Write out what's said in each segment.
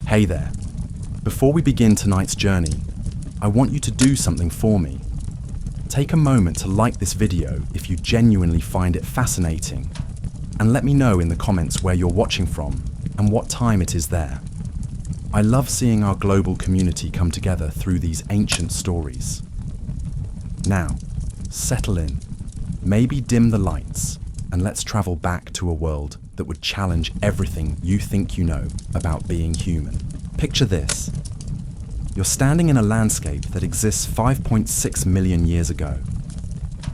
Hey there. Before we begin tonight's journey, I want you to do something for me. Take a moment to like this video if you genuinely find it fascinating, and let me know in the comments where you're watching from and what time it is there. I love seeing our global community come together through these ancient stories. Now, settle in, maybe dim the lights, and let's travel back to a world that would challenge everything you think you know about being human. Picture this. You're standing in a landscape that exists 5.6 million years ago.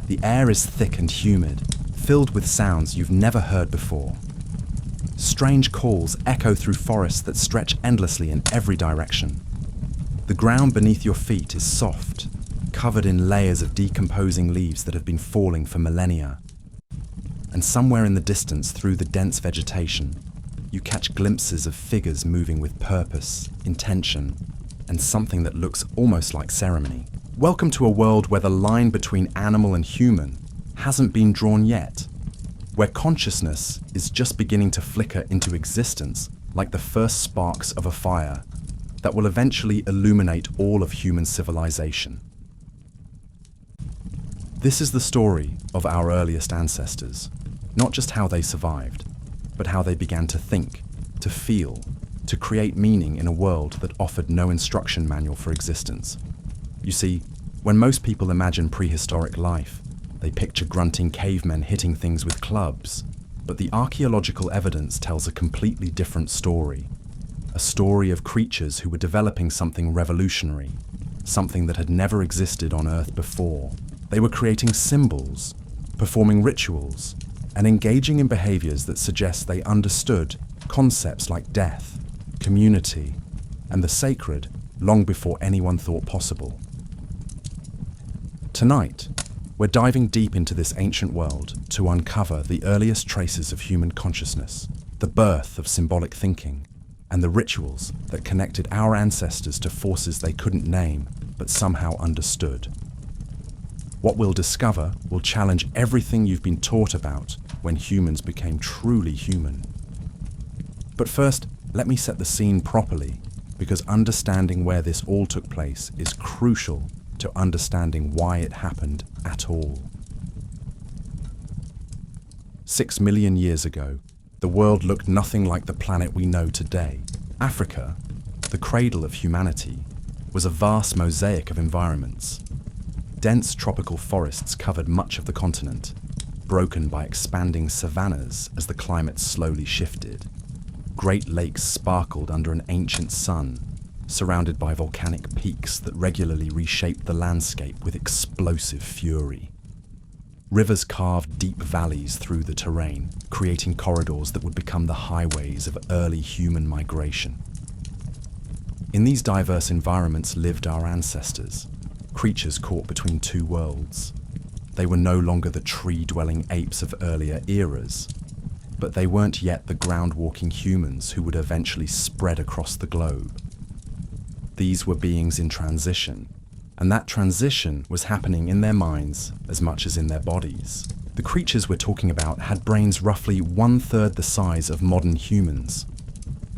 The air is thick and humid, filled with sounds you've never heard before. Strange calls echo through forests that stretch endlessly in every direction. The ground beneath your feet is soft, covered in layers of decomposing leaves that have been falling for millennia. And somewhere in the distance, through the dense vegetation, you catch glimpses of figures moving with purpose, intention, and something that looks almost like ceremony. Welcome to a world where the line between animal and human hasn't been drawn yet, where consciousness is just beginning to flicker into existence like the first sparks of a fire that will eventually illuminate all of human civilization. This is the story of our earliest ancestors, not just how they survived, but how they began to think, to feel, to create meaning in a world that offered no instruction manual for existence. You see, when most people imagine prehistoric life, they picture grunting cavemen hitting things with clubs, but the archaeological evidence tells a completely different story. A story of creatures who were developing something revolutionary, something that had never existed on Earth before. They were creating symbols, performing rituals, and engaging in behaviors that suggest they understood concepts like death, community, and the sacred long before anyone thought possible. Tonight, we're diving deep into this ancient world to uncover the earliest traces of human consciousness, the birth of symbolic thinking, and the rituals that connected our ancestors to forces they couldn't name but somehow understood. What we'll discover will challenge everything you've been taught about when humans became truly human. But first, let me set the scene properly, because understanding where this all took place is crucial to understanding why it happened at all. 6 million years ago, the world looked nothing like the planet we know today. Africa, the cradle of humanity, was a vast mosaic of environments. Dense tropical forests covered much of the continent, broken by expanding savannas as the climate slowly shifted. Great lakes sparkled under an ancient sun, surrounded by volcanic peaks that regularly reshaped the landscape with explosive fury. Rivers carved deep valleys through the terrain, creating corridors that would become the highways of early human migration. In these diverse environments lived our ancestors, creatures caught between two worlds. They were no longer the tree-dwelling apes of earlier eras, but they weren't yet the ground-walking humans who would eventually spread across the globe. These were beings in transition, and that transition was happening in their minds as much as in their bodies. The creatures we're talking about had brains roughly 1/3 the size of modern humans.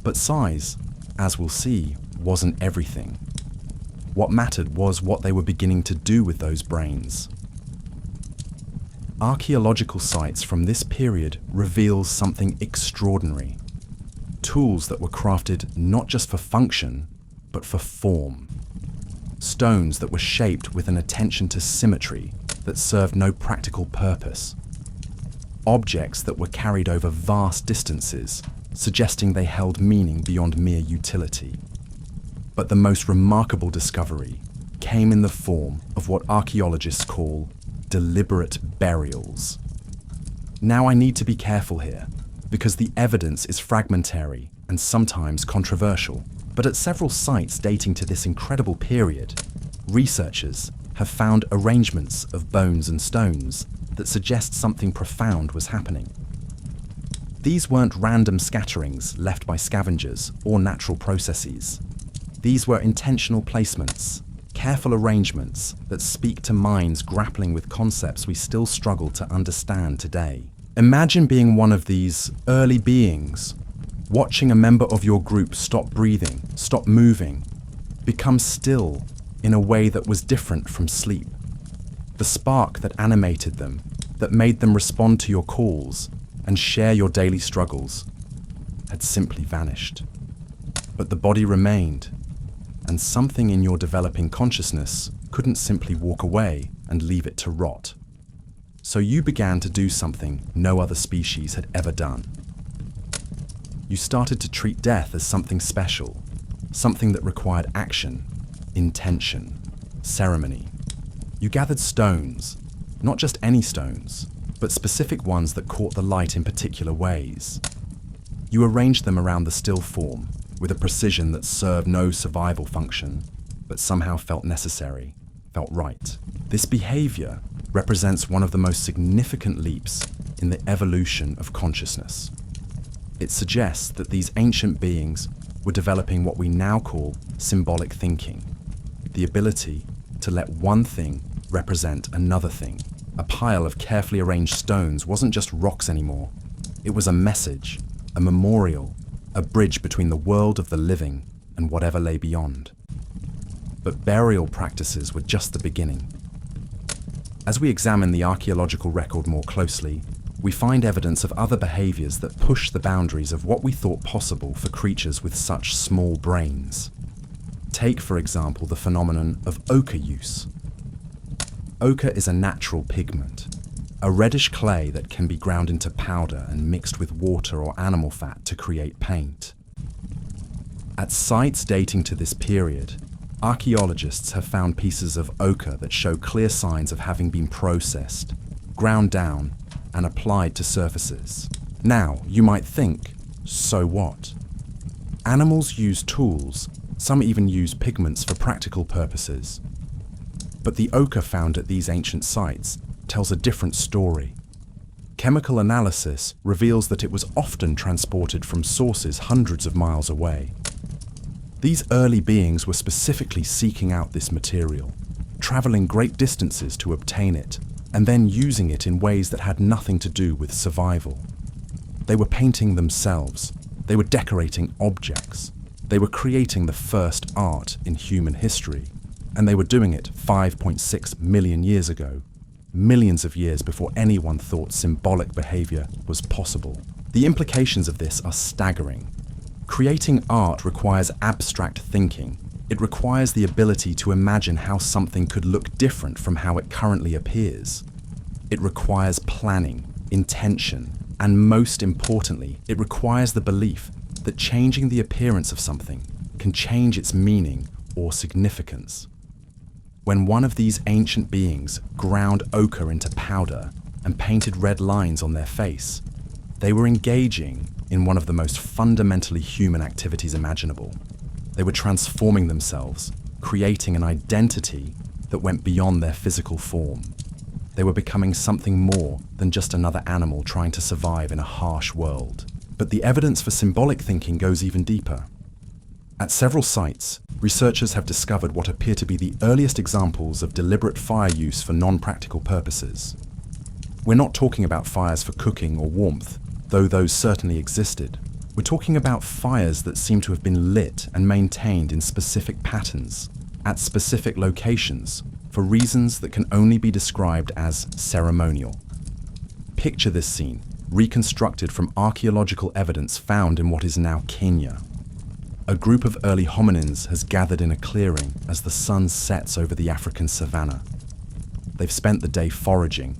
But size, as we'll see, wasn't everything. What mattered was what they were beginning to do with those brains. Archaeological sites from this period reveal something extraordinary. Tools that were crafted not just for function, but for form. Stones that were shaped with an attention to symmetry that served no practical purpose. Objects that were carried over vast distances, suggesting they held meaning beyond mere utility. But the most remarkable discovery came in the form of what archaeologists call deliberate burials. Now I need to be careful here, because the evidence is fragmentary and sometimes controversial. But at several sites dating to this incredible period, researchers have found arrangements of bones and stones that suggest something profound was happening. These weren't random scatterings left by scavengers or natural processes. These were intentional placements, careful arrangements that speak to minds grappling with concepts we still struggle to understand today. Imagine being one of these early beings, Watching a member of your group stop breathing, stop moving, become still in a way that was different from sleep. The spark that animated them, that made them respond to your calls and share your daily struggles, had simply vanished. But the body remained, and something in your developing consciousness couldn't simply walk away and leave it to rot. So you began to do something no other species had ever done. You started to treat death as something special, something that required action, intention, ceremony. You gathered stones, not just any stones, but specific ones that caught the light in particular ways. You arranged them around the still form with a precision that served no survival function, but somehow felt necessary, felt right. This behavior represents one of the most significant leaps in the evolution of consciousness. It suggests that these ancient beings were developing what we now call symbolic thinking, the ability to let one thing represent another thing. A pile of carefully arranged stones wasn't just rocks anymore. It was a message, a memorial, a bridge between the world of the living and whatever lay beyond. But burial practices were just the beginning. As we examine the archaeological record more closely, we find evidence of other behaviors that push the boundaries of what we thought possible for creatures with such small brains. Take, for example, the phenomenon of ochre use. Ochre is a natural pigment, a reddish clay that can be ground into powder and mixed with water or animal fat to create paint. At sites dating to this period, archaeologists have found pieces of ochre that show clear signs of having been processed, ground down, and applied to surfaces. Now, you might think, so what? Animals use tools, some even use pigments for practical purposes. But the ochre found at these ancient sites tells a different story. Chemical analysis reveals that it was often transported from sources hundreds of miles away. These early beings were specifically seeking out this material, traveling great distances to obtain it, and then using it in ways that had nothing to do with survival. They were painting themselves, they were decorating objects, they were creating the first art in human history, and they were doing it 5.6 million years ago, millions of years before anyone thought symbolic behavior was possible. The implications of this are staggering. Creating art requires abstract thinking. It requires the ability to imagine how something could look different from how it currently appears. It requires planning, intention, and most importantly, it requires the belief that changing the appearance of something can change its meaning or significance. When one of these ancient beings ground ochre into powder and painted red lines on their face, they were engaging in one of the most fundamentally human activities imaginable. They were transforming themselves, creating an identity that went beyond their physical form. They were becoming something more than just another animal trying to survive in a harsh world. But the evidence for symbolic thinking goes even deeper. At several sites, researchers have discovered what appear to be the earliest examples of deliberate fire use for non-practical purposes. We're not talking about fires for cooking or warmth, though those certainly existed. We're talking about fires that seem to have been lit and maintained in specific patterns, at specific locations, for reasons that can only be described as ceremonial. Picture this scene, reconstructed from archaeological evidence found in what is now Kenya. A group of early hominins has gathered in a clearing as the sun sets over the African savanna. They've spent the day foraging,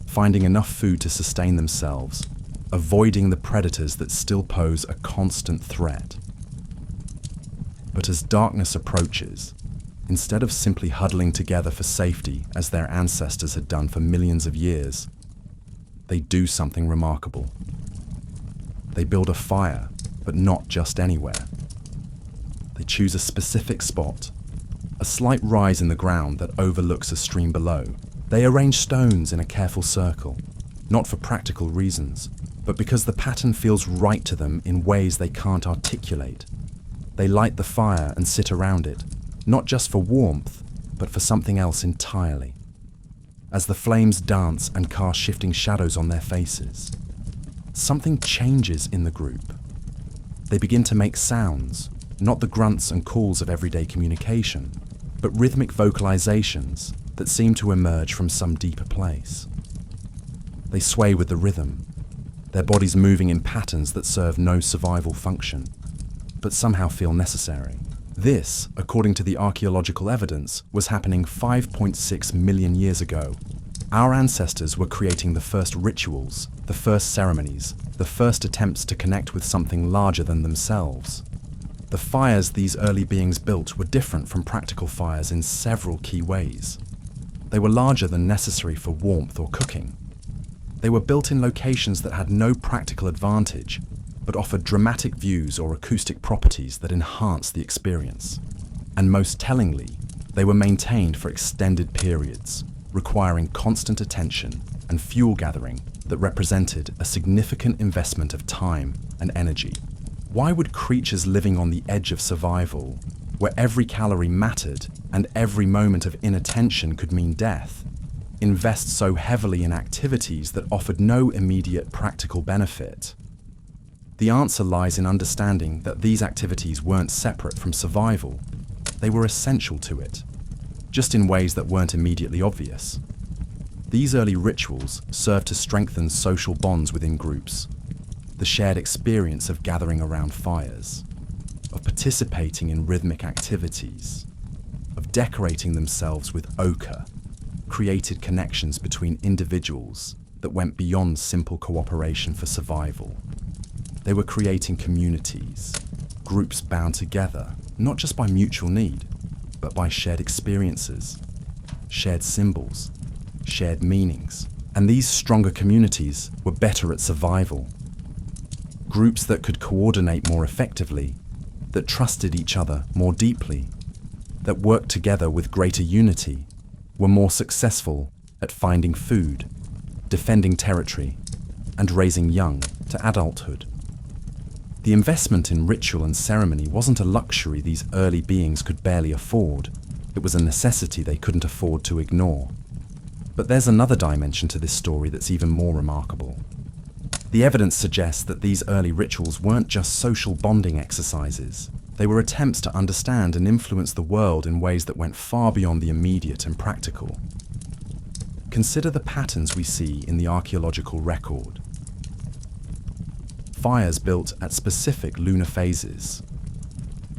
finding enough food to sustain themselves, avoiding the predators that still pose a constant threat. But as darkness approaches, instead of simply huddling together for safety as their ancestors had done for millions of years, they do something remarkable. They build a fire, but not just anywhere. They choose a specific spot, a slight rise in the ground that overlooks a stream below. They arrange stones in a careful circle, not for practical reasons, but because the pattern feels right to them in ways they can't articulate. They light the fire and sit around it, not just for warmth, but for something else entirely. As the flames dance and cast shifting shadows on their faces, something changes in the group. They begin to make sounds, not the grunts and calls of everyday communication, but rhythmic vocalizations that seem to emerge from some deeper place. They sway with the rhythm, their bodies moving in patterns that serve no survival function, but somehow feel necessary. This, according to the archaeological evidence, was happening 5.6 million years ago. Our ancestors were creating the first rituals, the first ceremonies, the first attempts to connect with something larger than themselves. The fires these early beings built were different from practical fires in several key ways. They were larger than necessary for warmth or cooking. They were built in locations that had no practical advantage, but offered dramatic views or acoustic properties that enhanced the experience. And most tellingly, they were maintained for extended periods, requiring constant attention and fuel gathering that represented a significant investment of time and energy. Why would creatures living on the edge of survival, where every calorie mattered and every moment of inattention could mean death, invest so heavily in activities that offered no immediate practical benefit? The answer lies in understanding that these activities weren't separate from survival. They were essential to it, just in ways that weren't immediately obvious. These early rituals served to strengthen social bonds within groups, the shared experience of gathering around fires, of participating in rhythmic activities, of decorating themselves with ochre, created connections between individuals that went beyond simple cooperation for survival. They were creating communities, groups bound together, not just by mutual need, but by shared experiences, shared symbols, shared meanings. And these stronger communities were better at survival. Groups that could coordinate more effectively, that trusted each other more deeply, that worked together with greater unity, were more successful at finding food, defending territory, and raising young to adulthood. The investment in ritual and ceremony wasn't a luxury these early beings could barely afford. It was a necessity they couldn't afford to ignore. But there's another dimension to this story that's even more remarkable. The evidence suggests that these early rituals weren't just social bonding exercises. They were attempts to understand and influence the world in ways that went far beyond the immediate and practical. Consider the patterns we see in the archaeological record. Fires built at specific lunar phases,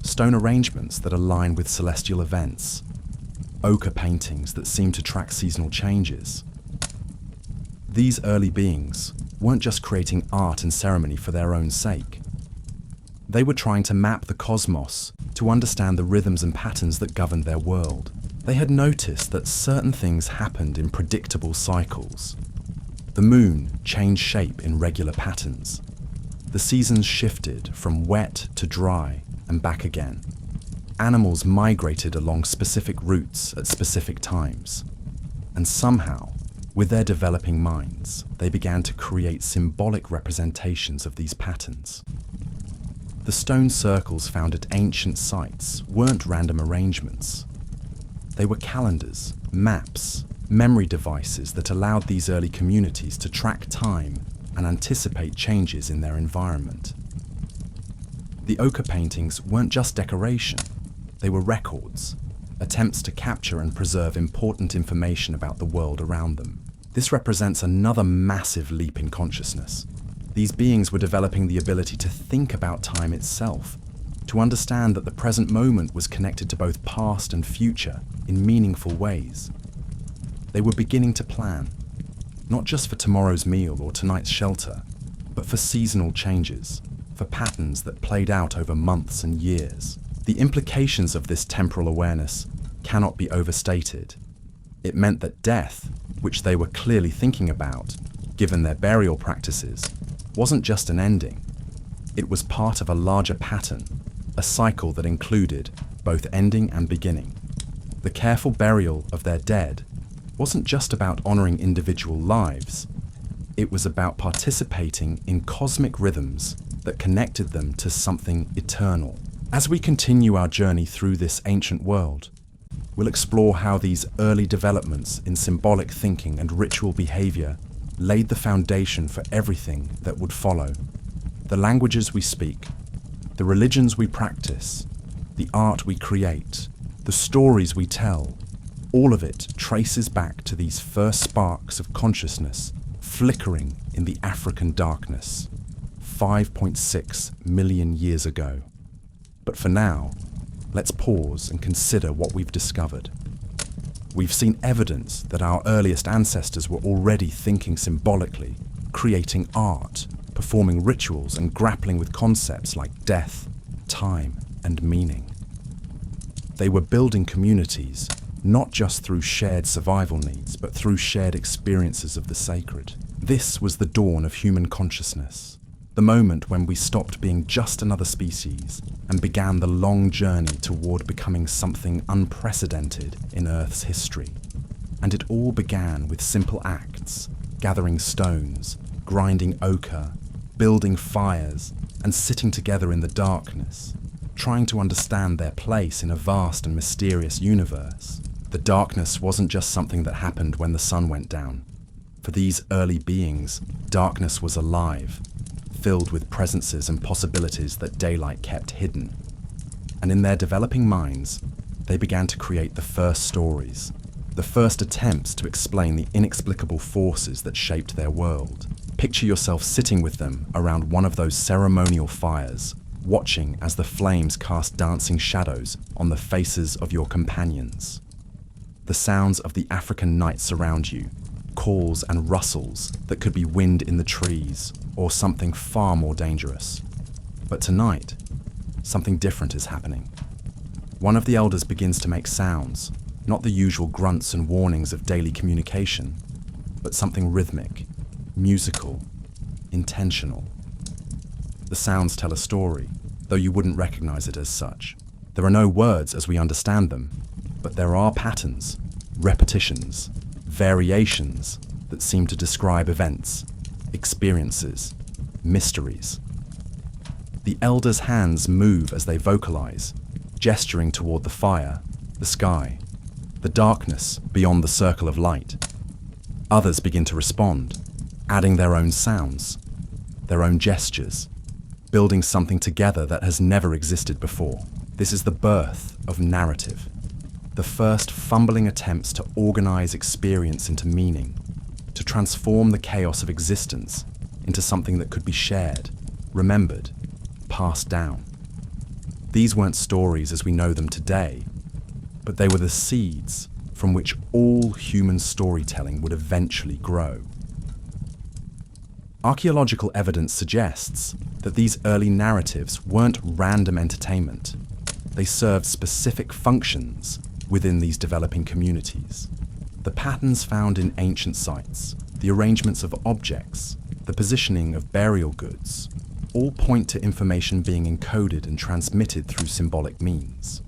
stone arrangements that align with celestial events, ochre paintings that seem to track seasonal changes. These early beings weren't just creating art and ceremony for their own sake. They were trying to map the cosmos to understand the rhythms and patterns that governed their world. They had noticed that certain things happened in predictable cycles. The moon changed shape in regular patterns. The seasons shifted from wet to dry and back again. Animals migrated along specific routes at specific times. And somehow, with their developing minds, they began to create symbolic representations of these patterns. The stone circles found at ancient sites weren't random arrangements. They were calendars, maps, memory devices that allowed these early communities to track time and anticipate changes in their environment. The ochre paintings weren't just decoration, they were records, attempts to capture and preserve important information about the world around them. This represents another massive leap in consciousness. These beings were developing the ability to think about time itself, to understand that the present moment was connected to both past and future in meaningful ways. They were beginning to plan, not just for tomorrow's meal or tonight's shelter, but for seasonal changes, for patterns that played out over months and years. The implications of this temporal awareness cannot be overstated. It meant that death, which they were clearly thinking about, given their burial practices, wasn't just an ending. It was part of a larger pattern, a cycle that included both ending and beginning. The careful burial of their dead wasn't just about honoring individual lives. It was about participating in cosmic rhythms that connected them to something eternal. As we continue our journey through this ancient world, we'll explore how these early developments in symbolic thinking and ritual behavior laid the foundation for everything that would follow. The languages we speak, The religions we practice, the art we create, the stories we tell, all of it traces back to these first sparks of consciousness flickering in the African darkness 5.6 million years ago. But for now, let's pause and consider what we've discovered. We've seen evidence that our earliest ancestors were already thinking symbolically, creating art, performing rituals, and grappling with concepts like death, time, and meaning. They were building communities, not just through shared survival needs, but through shared experiences of the sacred. This was the dawn of human consciousness, the moment when we stopped being just another species and began the long journey toward becoming something unprecedented in Earth's history. And it all began with simple acts, gathering stones, grinding ochre, building fires, and sitting together in the darkness, trying to understand their place in a vast and mysterious universe. The darkness wasn't just something that happened when the sun went down. For these early beings, darkness was alive, filled with presences and possibilities that daylight kept hidden. And in their developing minds, they began to create the first stories, the first attempts to explain the inexplicable forces that shaped their world. Picture yourself sitting with them around one of those ceremonial fires, watching as the flames cast dancing shadows on the faces of your companions. The sounds of the African night surround you, calls and rustles that could be wind in the trees or something far more dangerous. But tonight, something different is happening. One of the elders begins to make sounds, not the usual grunts and warnings of daily communication, but something rhythmic, musical, intentional. The sounds tell a story, though you wouldn't recognize it as such. There are no words as we understand them, but there are patterns, repetitions, variations that seem to describe events, experiences, mysteries. The elders' hands move as they vocalize, gesturing toward the fire, the sky, the darkness beyond the circle of light. Others begin to respond, adding their own sounds, their own gestures, building something together that has never existed before. This is the birth of narrative, the first fumbling attempts to organize experience into meaning, to transform the chaos of existence into something that could be shared, remembered, passed down. These weren't stories as we know them today, but they were the seeds from which all human storytelling would eventually grow. Archaeological evidence suggests that these early narratives weren't random entertainment. They served specific functions within these developing communities. The patterns found in ancient sites, the arrangements of objects, the positioning of burial goods, all point to information being encoded and transmitted through symbolic means.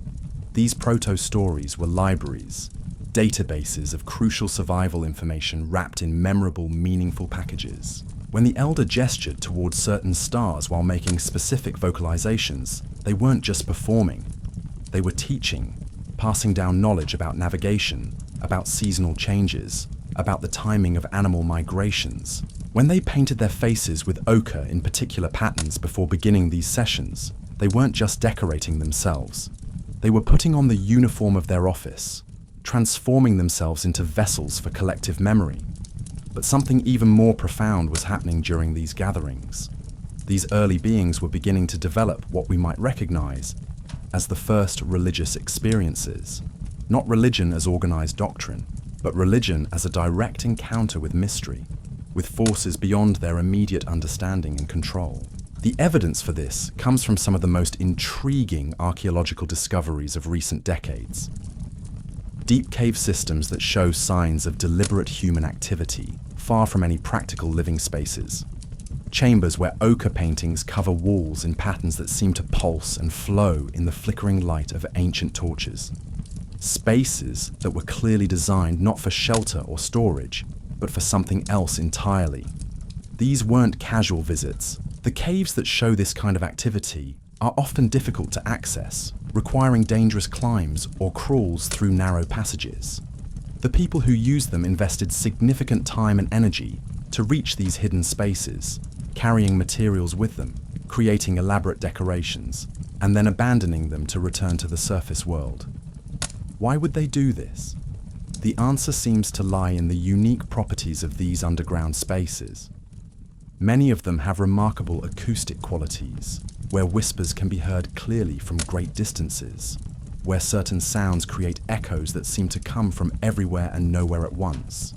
These proto-stories were libraries, databases of crucial survival information wrapped in memorable, meaningful packages. When the elder gestured towards certain stars while making specific vocalizations, they weren't just performing, they were teaching, passing down knowledge about navigation, about seasonal changes, about the timing of animal migrations. When they painted their faces with ochre in particular patterns before beginning these sessions, they weren't just decorating themselves. They were putting on the uniform of their office, transforming themselves into vessels for collective memory. But something even more profound was happening during these gatherings. These early beings were beginning to develop what we might recognize as the first religious experiences. Not religion as organized doctrine, but religion as a direct encounter with mystery, with forces beyond their immediate understanding and control. The evidence for this comes from some of the most intriguing archaeological discoveries of recent decades. Deep cave systems that show signs of deliberate human activity, far from any practical living spaces. Chambers where ochre paintings cover walls in patterns that seem to pulse and flow in the flickering light of ancient torches. Spaces that were clearly designed not for shelter or storage, but for something else entirely. These weren't casual visits. The caves that show this kind of activity are often difficult to access, requiring dangerous climbs or crawls through narrow passages. The people who used them invested significant time and energy to reach these hidden spaces, carrying materials with them, creating elaborate decorations, and then abandoning them to return to the surface world. Why would they do this? The answer seems to lie in the unique properties of these underground spaces. Many of them have remarkable acoustic qualities, where whispers can be heard clearly from great distances, where certain sounds create echoes that seem to come from everywhere and nowhere at once.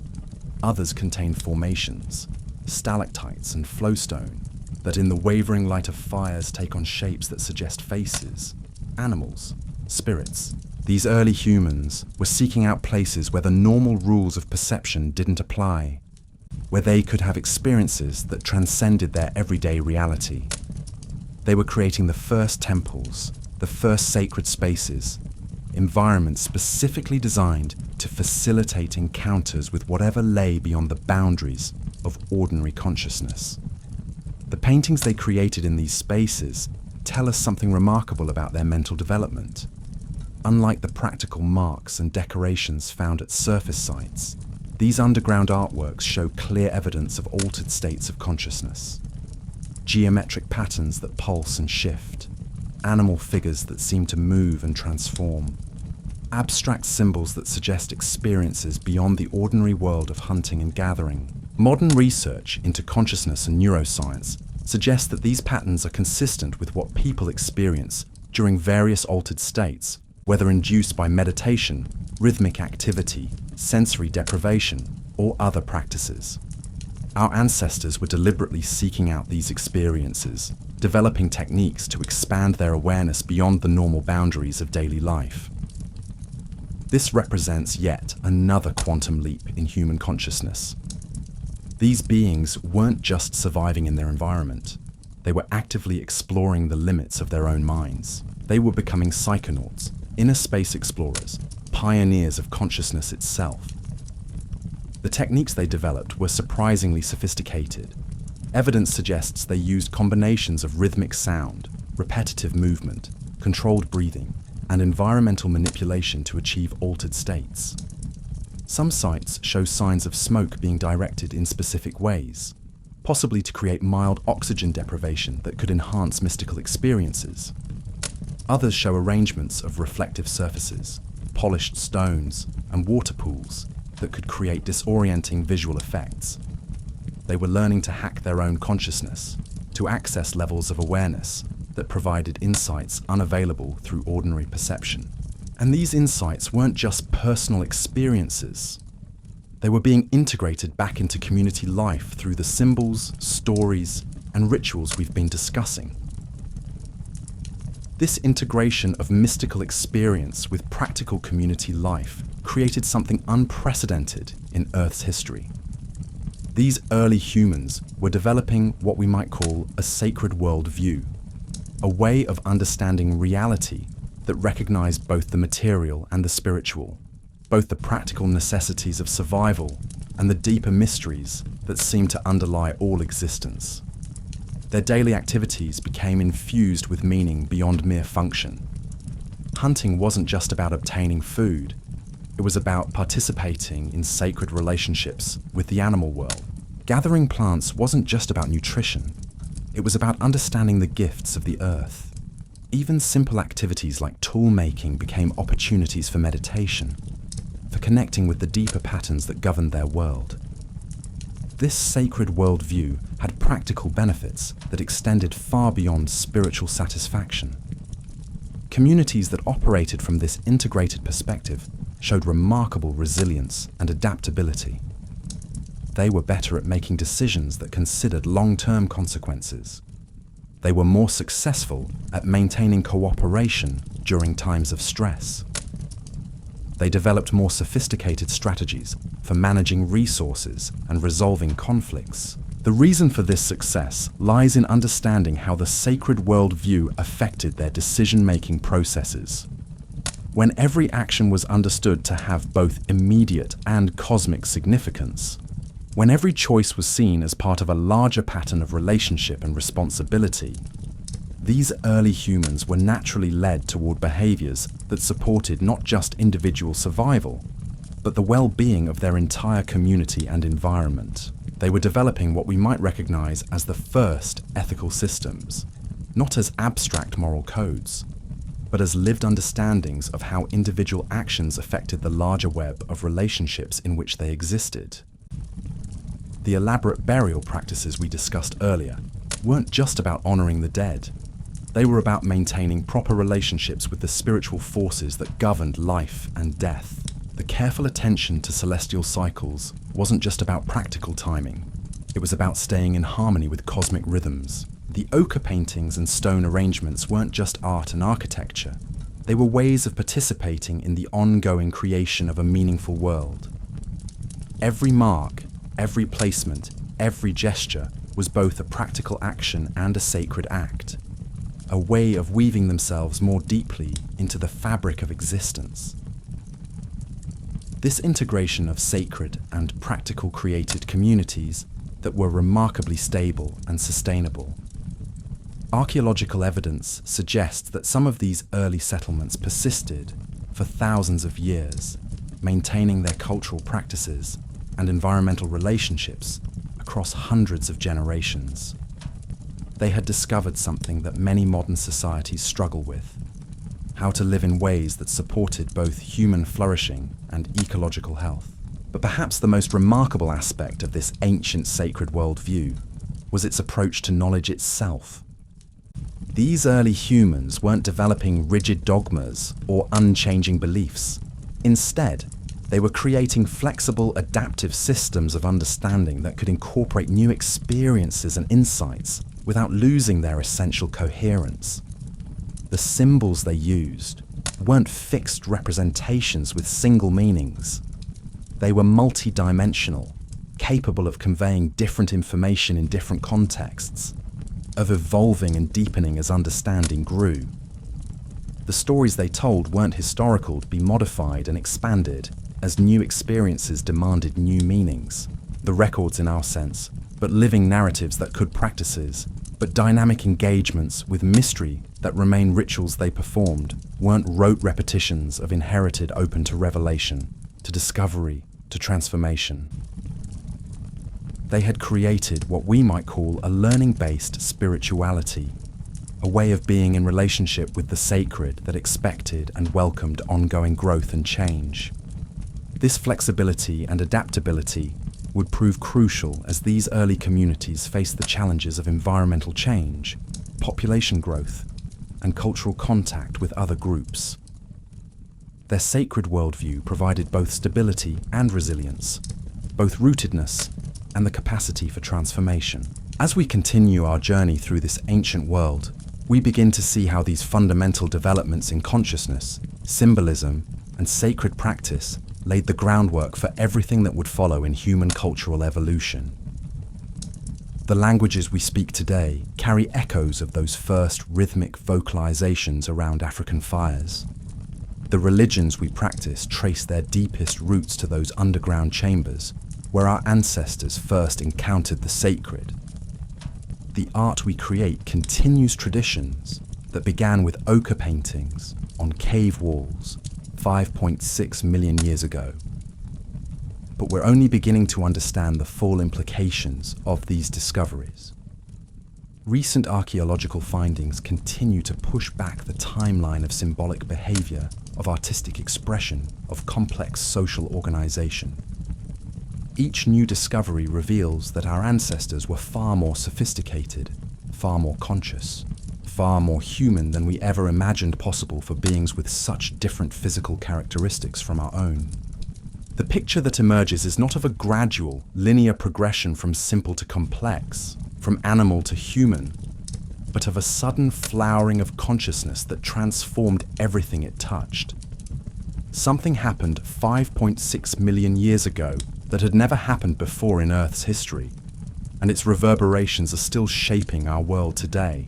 Others contain formations, stalactites and flowstone, that in the wavering light of fires take on shapes that suggest faces, animals, spirits. These early humans were seeking out places where the normal rules of perception didn't apply, where they could have experiences that transcended their everyday reality. They were creating the first temples, the first sacred spaces, environments specifically designed to facilitate encounters with whatever lay beyond the boundaries of ordinary consciousness. The paintings they created in these spaces tell us something remarkable about their mental development. Unlike the practical marks and decorations found at surface sites, these underground artworks show clear evidence of altered states of consciousness. Geometric patterns that pulse and shift, animal figures that seem to move and transform, abstract symbols that suggest experiences beyond the ordinary world of hunting and gathering. Modern research into consciousness and neuroscience suggests that these patterns are consistent with what people experience during various altered states, whether induced by meditation, rhythmic activity, sensory deprivation, or other practices. Our ancestors were deliberately seeking out these experiences, developing techniques to expand their awareness beyond the normal boundaries of daily life. This represents yet another quantum leap in human consciousness. These beings weren't just surviving in their environment. They were actively exploring the limits of their own minds. They were becoming psychonauts, inner space explorers, pioneers of consciousness itself. The techniques they developed were surprisingly sophisticated. Evidence suggests they used combinations of rhythmic sound, repetitive movement, controlled breathing, and environmental manipulation to achieve altered states. Some sites show signs of smoke being directed in specific ways, possibly to create mild oxygen deprivation that could enhance mystical experiences. Others show arrangements of reflective surfaces, polished stones, and water pools that could create disorienting visual effects. They were learning to hack their own consciousness, to access levels of awareness that provided insights unavailable through ordinary perception. And these insights weren't just personal experiences. They were being integrated back into community life through the symbols, stories, and rituals we've been discussing. This integration of mystical experience with practical community life created something unprecedented in Earth's history. These early humans were developing what we might call a sacred worldview, a way of understanding reality that recognized both the material and the spiritual, both the practical necessities of survival and the deeper mysteries that seem to underlie all existence. Their daily activities became infused with meaning beyond mere function. Hunting wasn't just about obtaining food, it was about participating in sacred relationships with the animal world. Gathering plants wasn't just about nutrition, it was about understanding the gifts of the earth. Even simple activities like tool making became opportunities for meditation, for connecting with the deeper patterns that governed their world. This sacred worldview had practical benefits that extended far beyond spiritual satisfaction. Communities that operated from this integrated perspective showed remarkable resilience and adaptability. They were better at making decisions that considered long-term consequences. They were more successful at maintaining cooperation during times of stress. They developed more sophisticated strategies for managing resources and resolving conflicts. The reason for this success lies in understanding how the sacred worldview affected their decision-making processes. When every action was understood to have both immediate and cosmic significance, when every choice was seen as part of a larger pattern of relationship and responsibility, these early humans were naturally led toward behaviors that supported not just individual survival, but the well-being of their entire community and environment. They were developing what we might recognize as the first ethical systems, not as abstract moral codes, but as lived understandings of how individual actions affected the larger web of relationships in which they existed. The elaborate burial practices we discussed earlier weren't just about honoring the dead. They were about maintaining proper relationships with the spiritual forces that governed life and death. The careful attention to celestial cycles wasn't just about practical timing. It was about staying in harmony with cosmic rhythms. The ochre paintings and stone arrangements weren't just art and architecture. They were ways of participating in the ongoing creation of a meaningful world. Every mark, every placement, every gesture was both a practical action and a sacred act, a way of weaving themselves more deeply into the fabric of existence. This integration of sacred and practical created communities that were remarkably stable and sustainable. Archaeological evidence suggests that some of these early settlements persisted for thousands of years, maintaining their cultural practices and environmental relationships across hundreds of generations. They had discovered something that many modern societies struggle with: how to live in ways that supported both human flourishing and ecological health. But perhaps the most remarkable aspect of this ancient sacred worldview was its approach to knowledge itself. These early humans weren't developing rigid dogmas or unchanging beliefs. Instead, they were creating flexible, adaptive systems of understanding that could incorporate new experiences and insights without losing their essential coherence. The symbols they used weren't fixed representations with single meanings. They were multi-dimensional, capable of conveying different information in different contexts, of evolving and deepening as understanding grew. The stories they told weren't historical to be modified and expanded as new experiences demanded new meanings. The records in our sense, but living narratives that could practices, but dynamic engagements with mystery that remain rituals they performed, weren't rote repetitions of inherited open to revelation, to discovery, to transformation. They had created what we might call a learning-based spirituality, a way of being in relationship with the sacred that expected and welcomed ongoing growth and change. This flexibility and adaptability would prove crucial as these early communities faced the challenges of environmental change, population growth, and cultural contact with other groups. Their sacred worldview provided both stability and resilience, both rootedness and the capacity for transformation. As we continue our journey through this ancient world, we begin to see how these fundamental developments in consciousness, symbolism, and sacred practice laid the groundwork for everything that would follow in human cultural evolution. The languages we speak today carry echoes of those first rhythmic vocalizations around African fires. The religions we practice trace their deepest roots to those underground chambers where our ancestors first encountered the sacred. The art we create continues traditions that began with ochre paintings on cave walls 5.6 million years ago. But we're only beginning to understand the full implications of these discoveries. Recent archaeological findings continue to push back the timeline of symbolic behavior, of artistic expression, of complex social organization. Each new discovery reveals that our ancestors were far more sophisticated, far more conscious, far more human than we ever imagined possible for beings with such different physical characteristics from our own. The picture that emerges is not of a gradual, linear progression from simple to complex, from animal to human, but of a sudden flowering of consciousness that transformed everything it touched. Something happened 5.6 million years ago that had never happened before in Earth's history, and its reverberations are still shaping our world today.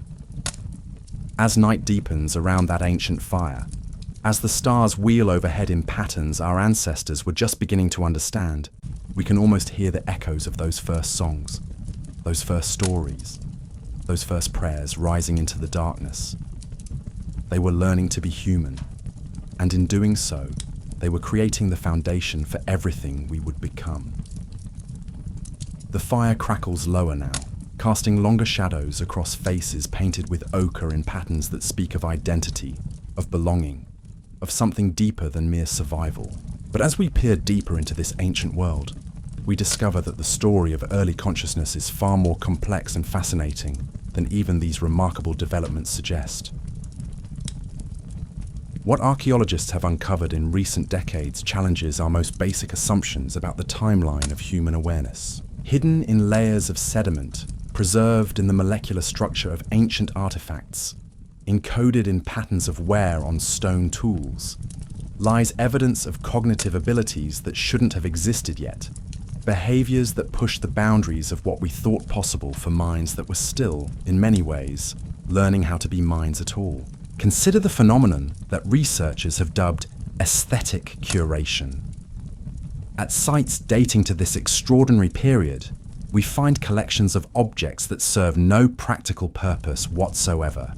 As night deepens around that ancient fire, as the stars wheel overhead in patterns our ancestors were just beginning to understand, we can almost hear the echoes of those first songs, those first stories, those first prayers rising into the darkness. They were learning to be human, and in doing so, they were creating the foundation for everything we would become. The fire crackles lower now, casting longer shadows across faces painted with ochre in patterns that speak of identity, of belonging, of something deeper than mere survival. But as we peer deeper into this ancient world, we discover that the story of early consciousness is far more complex and fascinating than even these remarkable developments suggest. What archaeologists have uncovered in recent decades challenges our most basic assumptions about the timeline of human awareness. Hidden in layers of sediment, preserved in the molecular structure of ancient artifacts, encoded in patterns of wear on stone tools, lies evidence of cognitive abilities that shouldn't have existed yet, behaviors that push the boundaries of what we thought possible for minds that were still, in many ways, learning how to be minds at all. Consider the phenomenon that researchers have dubbed aesthetic curation. At sites dating to this extraordinary period, we find collections of objects that serve no practical purpose whatsoever.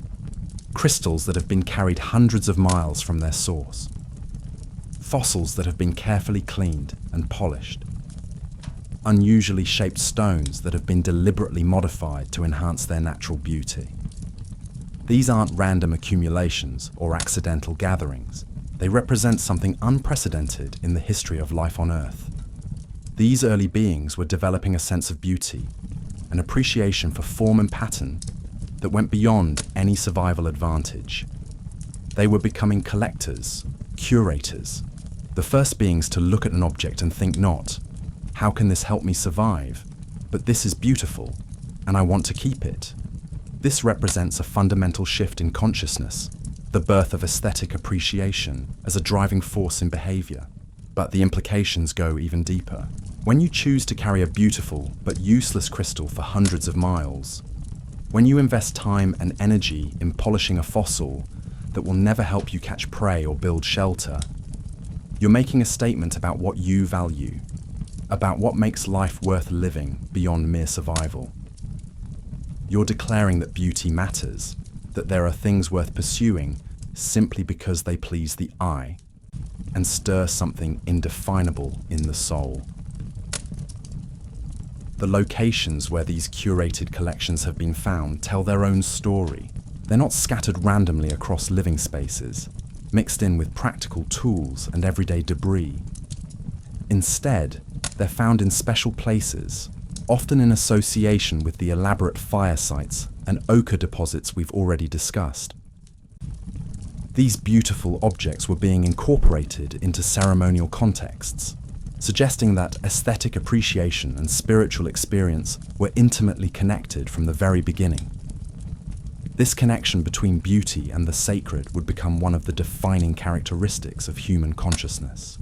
Crystals that have been carried hundreds of miles from their source. Fossils that have been carefully cleaned and polished. Unusually shaped stones that have been deliberately modified to enhance their natural beauty. These aren't random accumulations or accidental gatherings. They represent something unprecedented in the history of life on Earth. These early beings were developing a sense of beauty, an appreciation for form and pattern that went beyond any survival advantage. They were becoming collectors, curators, the first beings to look at an object and think not, "How can this help me survive?" but "This is beautiful, and I want to keep it." This represents a fundamental shift in consciousness, the birth of aesthetic appreciation as a driving force in behavior. But the implications go even deeper. When you choose to carry a beautiful but useless crystal for hundreds of miles, when you invest time and energy in polishing a fossil that will never help you catch prey or build shelter, you're making a statement about what you value, about what makes life worth living beyond mere survival. You're declaring that beauty matters, that there are things worth pursuing simply because they please the eye and stir something indefinable in the soul. The locations where these curated collections have been found tell their own story. They're not scattered randomly across living spaces, mixed in with practical tools and everyday debris. Instead, they're found in special places, often in association with the elaborate fire sites and ochre deposits we've already discussed. These beautiful objects were being incorporated into ceremonial contexts, suggesting that aesthetic appreciation and spiritual experience were intimately connected from the very beginning. This connection between beauty and the sacred would become one of the defining characteristics of human consciousness.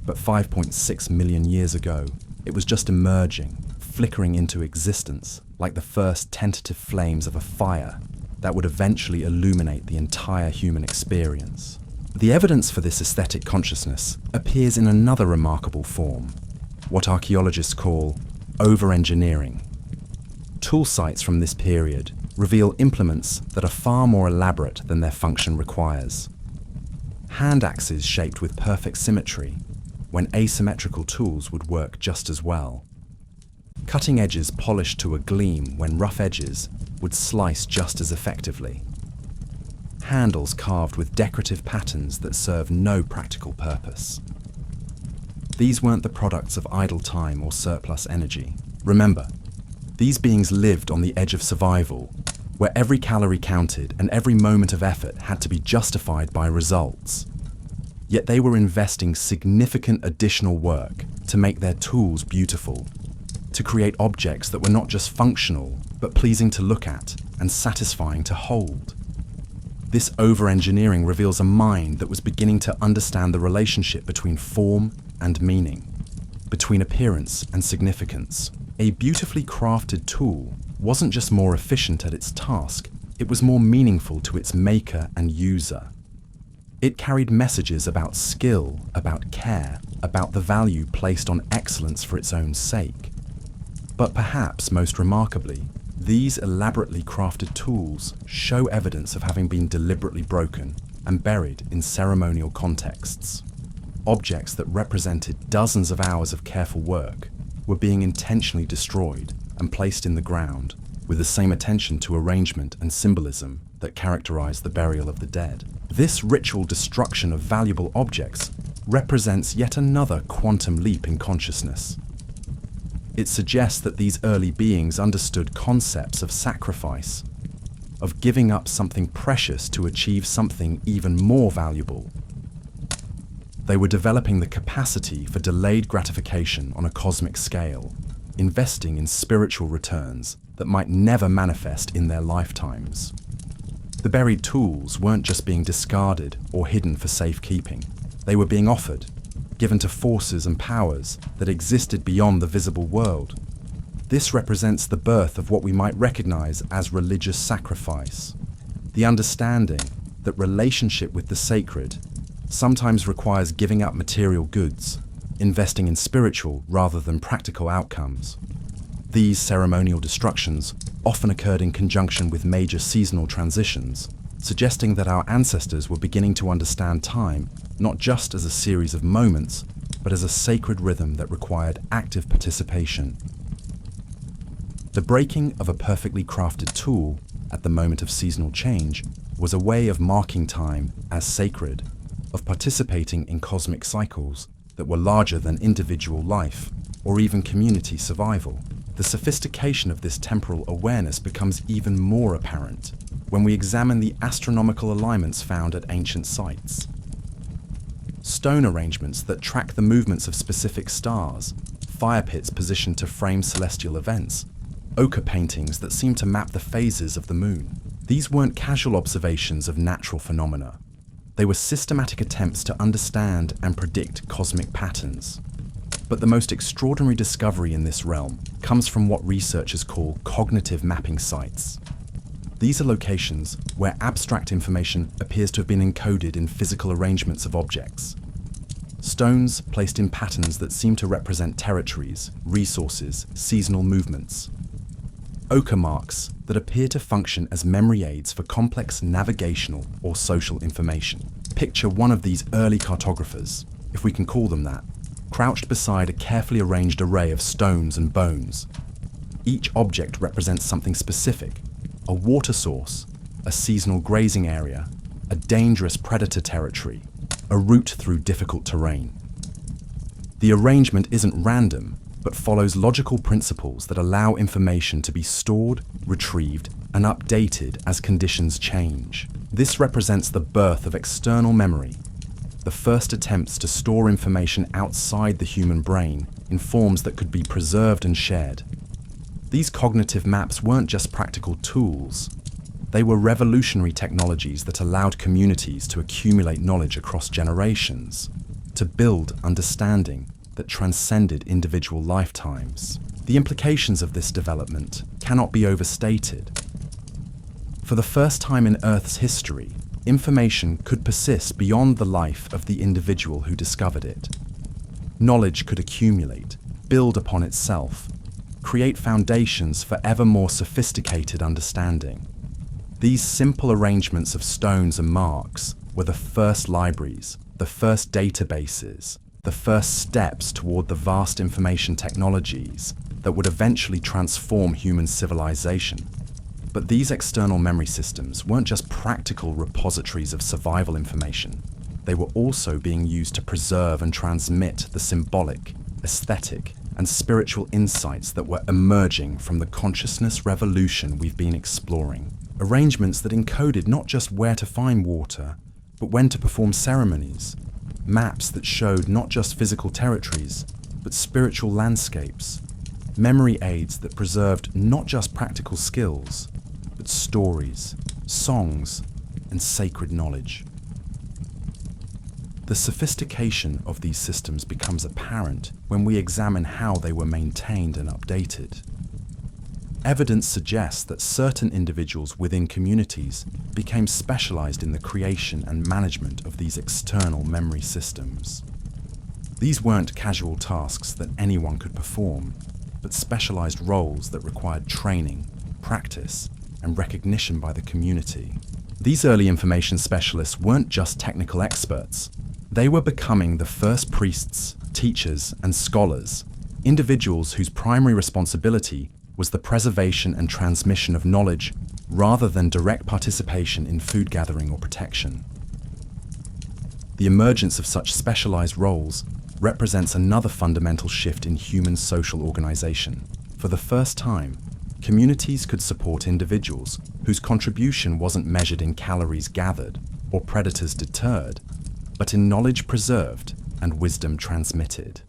But 5.6 million years ago, it was just emerging, flickering into existence like the first tentative flames of a fire that would eventually illuminate the entire human experience. The evidence for this aesthetic consciousness appears in another remarkable form, what archaeologists call over-engineering. Tool sites from this period reveal implements that are far more elaborate than their function requires. Hand axes shaped with perfect symmetry, when asymmetrical tools would work just as well. Cutting edges polished to a gleam when rough edges would slice just as effectively. Handles carved with decorative patterns that serve no practical purpose. These weren't the products of idle time or surplus energy. Remember, these beings lived on the edge of survival, where every calorie counted and every moment of effort had to be justified by results. Yet they were investing significant additional work to make their tools beautiful, to create objects that were not just functional, but pleasing to look at and satisfying to hold. This over-engineering reveals a mind that was beginning to understand the relationship between form and meaning, between appearance and significance. A beautifully crafted tool wasn't just more efficient at its task, it was more meaningful to its maker and user. It carried messages about skill, about care, about the value placed on excellence for its own sake. But perhaps most remarkably, these elaborately crafted tools show evidence of having been deliberately broken and buried in ceremonial contexts. Objects that represented dozens of hours of careful work were being intentionally destroyed and placed in the ground, with the same attention to arrangement and symbolism that characterize the burial of the dead. This ritual destruction of valuable objects represents yet another quantum leap in consciousness. It suggests that these early beings understood concepts of sacrifice, of giving up something precious to achieve something even more valuable. They were developing the capacity for delayed gratification on a cosmic scale, investing in spiritual returns that might never manifest in their lifetimes. The buried tools weren't just being discarded or hidden for safekeeping. They were being offered, given to forces and powers that existed beyond the visible world. This represents the birth of what we might recognize as religious sacrifice, the understanding that relationship with the sacred sometimes requires giving up material goods, investing in spiritual rather than practical outcomes. These ceremonial destructions often occurred in conjunction with major seasonal transitions, suggesting that our ancestors were beginning to understand time not just as a series of moments, but as a sacred rhythm that required active participation. The breaking of a perfectly crafted tool at the moment of seasonal change was a way of marking time as sacred, of participating in cosmic cycles that were larger than individual life or even community survival. The sophistication of this temporal awareness becomes even more apparent when we examine the astronomical alignments found at ancient sites. Stone arrangements that track the movements of specific stars, fire pits positioned to frame celestial events, ochre paintings that seem to map the phases of the moon. These weren't casual observations of natural phenomena. They were systematic attempts to understand and predict cosmic patterns. But the most extraordinary discovery in this realm comes from what researchers call cognitive mapping sites. These are locations where abstract information appears to have been encoded in physical arrangements of objects. Stones placed in patterns that seem to represent territories, resources, seasonal movements. Ochre marks that appear to function as memory aids for complex navigational or social information. Picture one of these early cartographers, if we can call them that, crouched beside a carefully arranged array of stones and bones. Each object represents something specific: a water source, a seasonal grazing area, a dangerous predator territory, a route through difficult terrain. The arrangement isn't random, but follows logical principles that allow information to be stored, retrieved, and updated as conditions change. This represents the birth of external memory, the first attempts to store information outside the human brain in forms that could be preserved and shared. These cognitive maps weren't just practical tools. They were revolutionary technologies that allowed communities to accumulate knowledge across generations, to build understanding that transcended individual lifetimes. The implications of this development cannot be overstated. For the first time in Earth's history, information could persist beyond the life of the individual who discovered it. Knowledge could accumulate, build upon itself, create foundations for ever more sophisticated understanding. These simple arrangements of stones and marks were the first libraries, the first databases, the first steps toward the vast information technologies that would eventually transform human civilization. But these external memory systems weren't just practical repositories of survival information. They were also being used to preserve and transmit the symbolic, aesthetic, and spiritual insights that were emerging from the consciousness revolution we've been exploring. Arrangements that encoded not just where to find water, but when to perform ceremonies. Maps that showed not just physical territories, but spiritual landscapes. Memory aids that preserved not just practical skills, but stories, songs, and sacred knowledge. The sophistication of these systems becomes apparent when we examine how they were maintained and updated. Evidence suggests that certain individuals within communities became specialized in the creation and management of these external memory systems. These weren't casual tasks that anyone could perform, but specialized roles that required training, practice, and recognition by the community. These early information specialists weren't just technical experts. They were becoming the first priests, teachers, and scholars, individuals whose primary responsibility was the preservation and transmission of knowledge rather than direct participation in food gathering or protection. The emergence of such specialized roles represents another fundamental shift in human social organization. For the first time, communities could support individuals whose contribution wasn't measured in calories gathered or predators deterred, but in knowledge preserved and wisdom transmitted.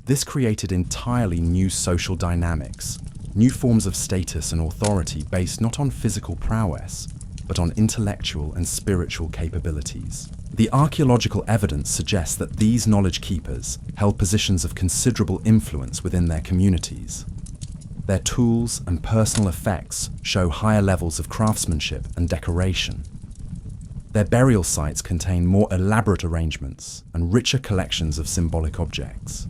This created entirely new social dynamics, new forms of status and authority based not on physical prowess, but on intellectual and spiritual capabilities. The archaeological evidence suggests that these knowledge keepers held positions of considerable influence within their communities. Their tools and personal effects show higher levels of craftsmanship and decoration. Their burial sites contain more elaborate arrangements and richer collections of symbolic objects.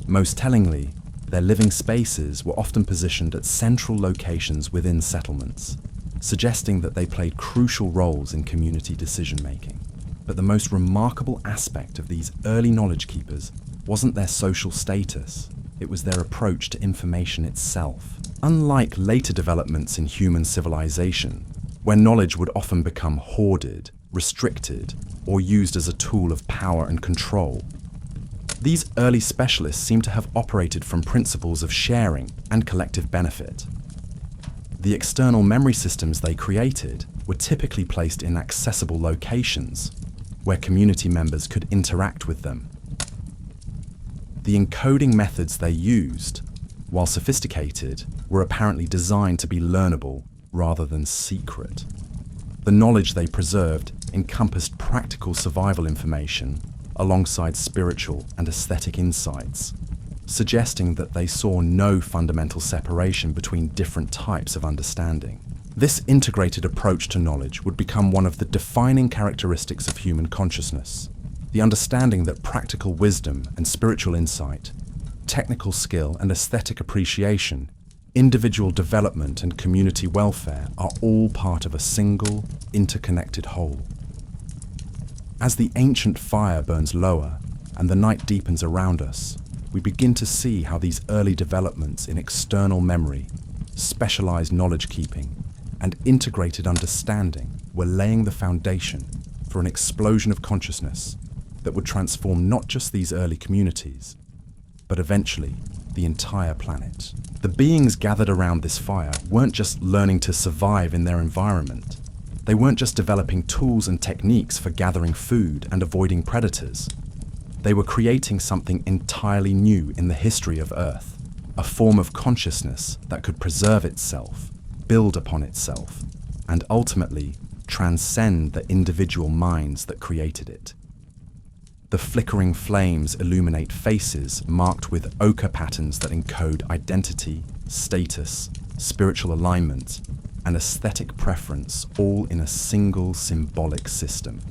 Most tellingly, their living spaces were often positioned at central locations within settlements, suggesting that they played crucial roles in community decision-making. But the most remarkable aspect of these early knowledge keepers wasn't their social status, it was their approach to information itself. Unlike later developments in human civilization, where knowledge would often become hoarded, restricted, or used as a tool of power and control, these early specialists seem to have operated from principles of sharing and collective benefit. The external memory systems they created were typically placed in accessible locations, where community members could interact with them. The encoding methods they used, while sophisticated, were apparently designed to be learnable rather than secret. The knowledge they preserved encompassed practical survival information alongside spiritual and aesthetic insights, suggesting that they saw no fundamental separation between different types of understanding. This integrated approach to knowledge would become one of the defining characteristics of human consciousness, the understanding that practical wisdom and spiritual insight, technical skill and aesthetic appreciation, individual development and community welfare are all part of a single, interconnected whole. As the ancient fire burns lower and the night deepens around us, we begin to see how these early developments in external memory, specialized knowledge keeping, and integrated understanding were laying the foundation for an explosion of consciousness that would transform not just these early communities, but eventually the entire planet. The beings gathered around this fire weren't just learning to survive in their environment. They weren't just developing tools and techniques for gathering food and avoiding predators. They were creating something entirely new in the history of Earth, a form of consciousness that could preserve itself, build upon itself, and ultimately transcend the individual minds that created it. The flickering flames illuminate faces marked with ochre patterns that encode identity, status, spiritual alignment, and aesthetic preference, all in a single symbolic system.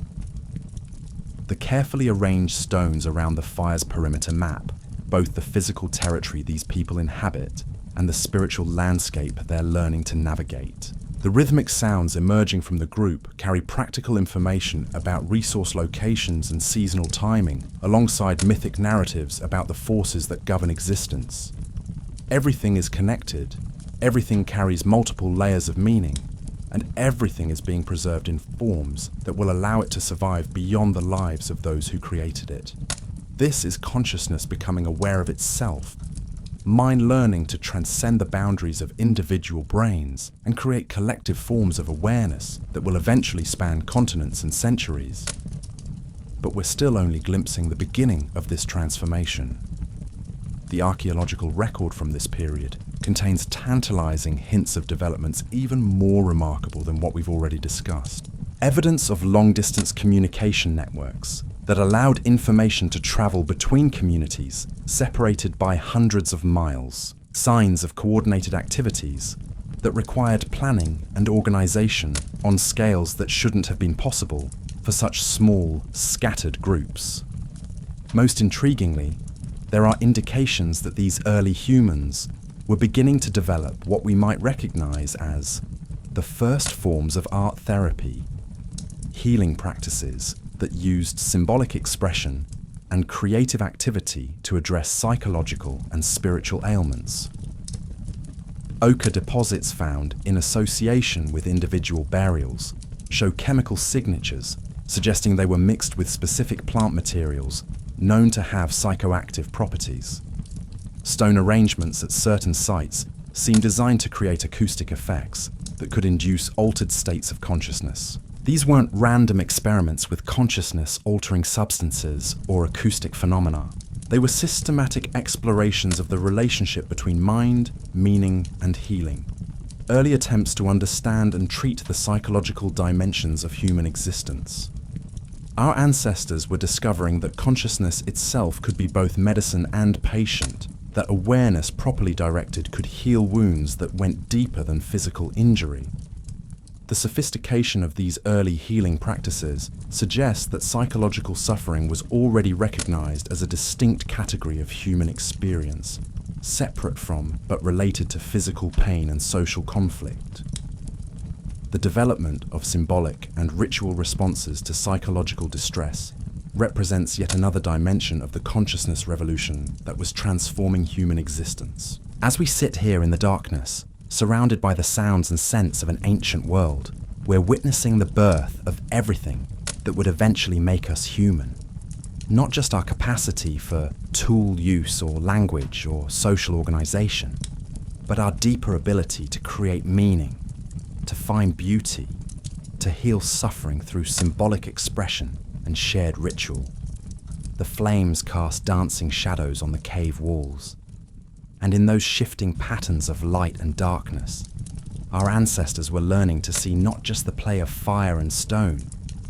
The carefully arranged stones around the fire's perimeter map both the physical territory these people inhabit and the spiritual landscape they're learning to navigate. The rhythmic sounds emerging from the group carry practical information about resource locations and seasonal timing, alongside mythic narratives about the forces that govern existence. Everything is connected, everything carries multiple layers of meaning, and everything is being preserved in forms that will allow it to survive beyond the lives of those who created it. This is consciousness becoming aware of itself, mind learning to transcend the boundaries of individual brains and create collective forms of awareness that will eventually span continents and centuries. But we're still only glimpsing the beginning of this transformation. The archaeological record from this period contains tantalizing hints of developments even more remarkable than what we've already discussed. Evidence of long-distance communication networks that allowed information to travel between communities separated by hundreds of miles, signs of coordinated activities that required planning and organization on scales that shouldn't have been possible for such small, scattered groups. Most intriguingly, there are indications that these early humans were beginning to develop what we might recognize as the first forms of art therapy, healing practices that used symbolic expression and creative activity to address psychological and spiritual ailments. Ochre deposits found in association with individual burials show chemical signatures suggesting they were mixed with specific plant materials known to have psychoactive properties. Stone arrangements at certain sites seem designed to create acoustic effects that could induce altered states of consciousness. These weren't random experiments with consciousness-altering substances or acoustic phenomena. They were systematic explorations of the relationship between mind, meaning, and healing. Early attempts to understand and treat the psychological dimensions of human existence. Our ancestors were discovering that consciousness itself could be both medicine and patient, that awareness properly directed could heal wounds that went deeper than physical injury. The sophistication of these early healing practices suggests that psychological suffering was already recognized as a distinct category of human experience, separate from but related to physical pain and social conflict. The development of symbolic and ritual responses to psychological distress represents yet another dimension of the consciousness revolution that was transforming human existence. As we sit here in the darkness, surrounded by the sounds and scents of an ancient world, we're witnessing the birth of everything that would eventually make us human. Not just our capacity for tool use or language or social organization, but our deeper ability to create meaning, to find beauty, to heal suffering through symbolic expression and shared ritual. The flames cast dancing shadows on the cave walls, and in those shifting patterns of light and darkness, our ancestors were learning to see not just the play of fire and stone,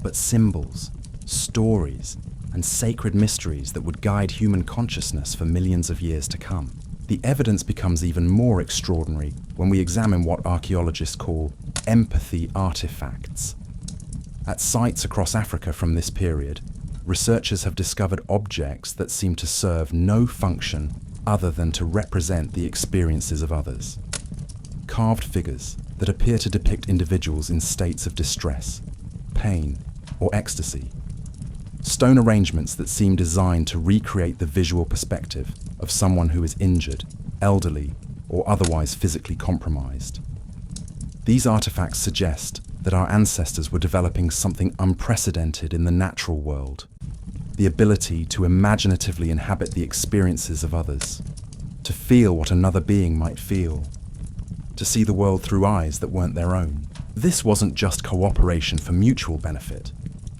but symbols, stories, and sacred mysteries that would guide human consciousness for millions of years to come. The evidence becomes even more extraordinary when we examine what archaeologists call empathy artifacts. At sites across Africa from this period, researchers have discovered objects that seem to serve no function other than to represent the experiences of others. Carved figures that appear to depict individuals in states of distress, pain, or ecstasy. Stone arrangements that seem designed to recreate the visual perspective of someone who is injured, elderly, or otherwise physically compromised. These artifacts suggest that our ancestors were developing something unprecedented in the natural world, the ability to imaginatively inhabit the experiences of others, to feel what another being might feel, to see the world through eyes that weren't their own. This wasn't just cooperation for mutual benefit,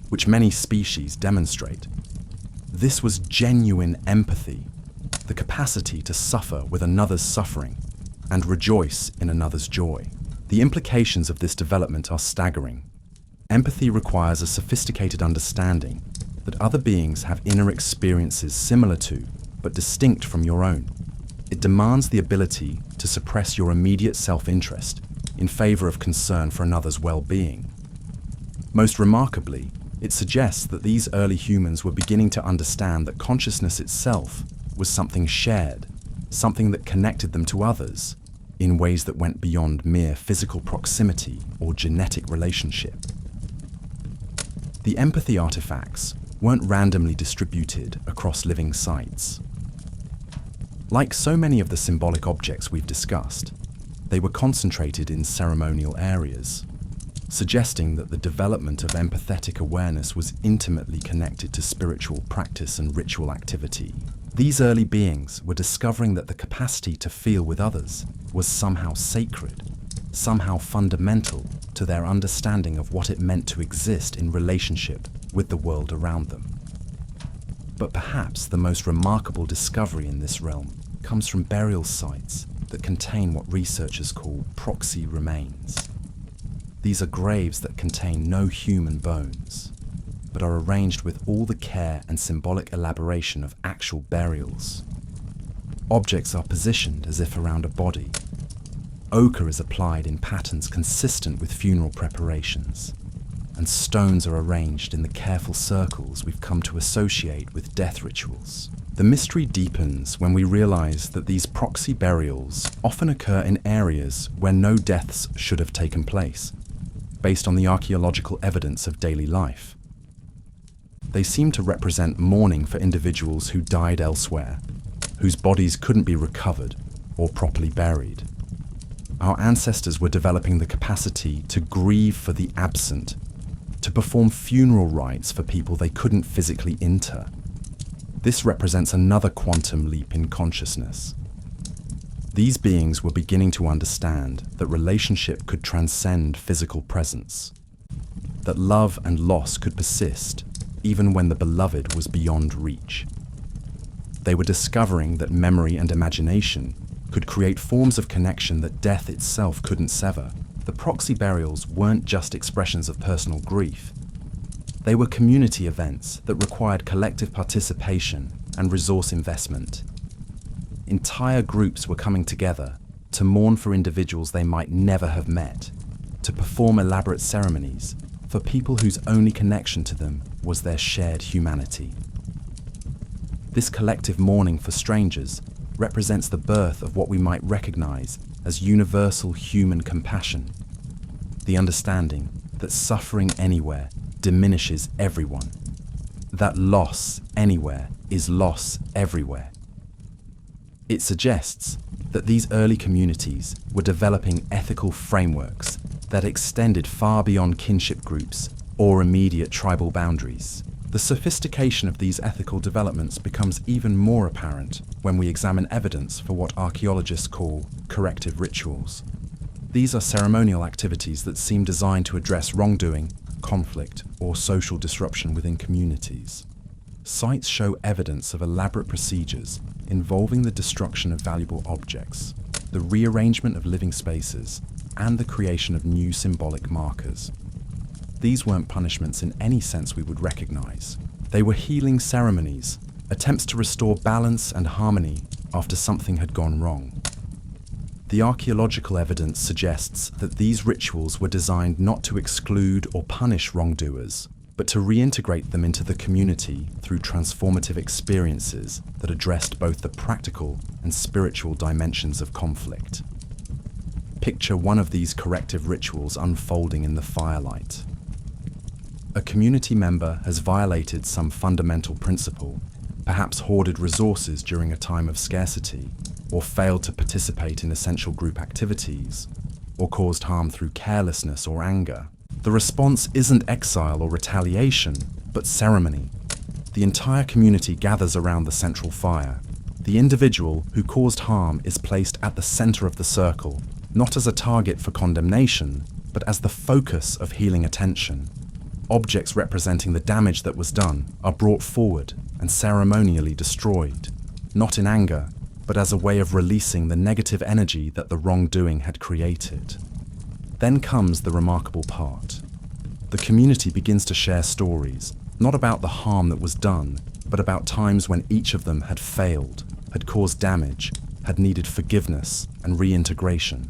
which many species demonstrate. This was genuine empathy, the capacity to suffer with another's suffering and rejoice in another's joy. The implications of this development are staggering. Empathy requires a sophisticated understanding that other beings have inner experiences similar to, but distinct from your own. It demands the ability to suppress your immediate self-interest in favor of concern for another's well-being. Most remarkably, it suggests that these early humans were beginning to understand that consciousness itself was something shared, something that connected them to others in ways that went beyond mere physical proximity or genetic relationship. The empathy artifacts weren't randomly distributed across living sites. Like so many of the symbolic objects we've discussed, they were concentrated in ceremonial areas, suggesting that the development of empathetic awareness was intimately connected to spiritual practice and ritual activity. These early beings were discovering that the capacity to feel with others was somehow sacred, somehow fundamental to their understanding of what it meant to exist in relationship with the world around them. But perhaps the most remarkable discovery in this realm comes from burial sites that contain what researchers call proxy remains. These are graves that contain no human bones, but are arranged with all the care and symbolic elaboration of actual burials. Objects are positioned as if around a body. Ochre is applied in patterns consistent with funeral preparations, and stones are arranged in the careful circles we've come to associate with death rituals. The mystery deepens when we realize that these proxy burials often occur in areas where no deaths should have taken place, based on the archaeological evidence of daily life. They seem to represent mourning for individuals who died elsewhere, whose bodies couldn't be recovered or properly buried. our ancestors were developing the capacity to grieve for the absent, to perform funeral rites for people they couldn't physically inter. This represents another quantum leap in consciousness. These beings were beginning to understand that relationship could transcend physical presence, that love and loss could persist even when the beloved was beyond reach. They were discovering that memory and imagination could create forms of connection that death itself couldn't sever. The proxy burials weren't just expressions of personal grief. They were community events that required collective participation and resource investment. Entire groups were coming together to mourn for individuals they might never have met, to perform elaborate ceremonies for people whose only connection to them was their shared humanity. This collective mourning for strangers represents the birth of what we might recognize as universal human compassion, the understanding that suffering anywhere diminishes everyone, that loss anywhere is loss everywhere. It suggests that these early communities were developing ethical frameworks that extended far beyond kinship groups or immediate tribal boundaries. The sophistication of these ethical developments becomes even more apparent when we examine evidence for what archaeologists call corrective rituals. These are ceremonial activities that seem designed to address wrongdoing, conflict, or social disruption within communities. Sites show evidence of elaborate procedures involving the destruction of valuable objects, the rearrangement of living spaces, and the creation of new symbolic markers. These weren't punishments in any sense we would recognize. They were healing ceremonies, attempts to restore balance and harmony after something had gone wrong. The archaeological evidence suggests that these rituals were designed not to exclude or punish wrongdoers, but to reintegrate them into the community through transformative experiences that addressed both the practical and spiritual dimensions of conflict. Picture one of these corrective rituals unfolding in the firelight. A community member has violated some fundamental principle, perhaps hoarded resources during a time of scarcity, or failed to participate in essential group activities, or caused harm through carelessness or anger. The response isn't exile or retaliation, but ceremony. The entire community gathers around the central fire. The individual who caused harm is placed at the center of the circle, not as a target for condemnation, but as the focus of healing attention. Objects representing the damage that was done are brought forward and ceremonially destroyed, not in anger, but as a way of releasing the negative energy that the wrongdoing had created. Then comes the remarkable part. The community begins to share stories, not about the harm that was done, but about times when each of them had failed, had caused damage, had needed forgiveness and reintegration.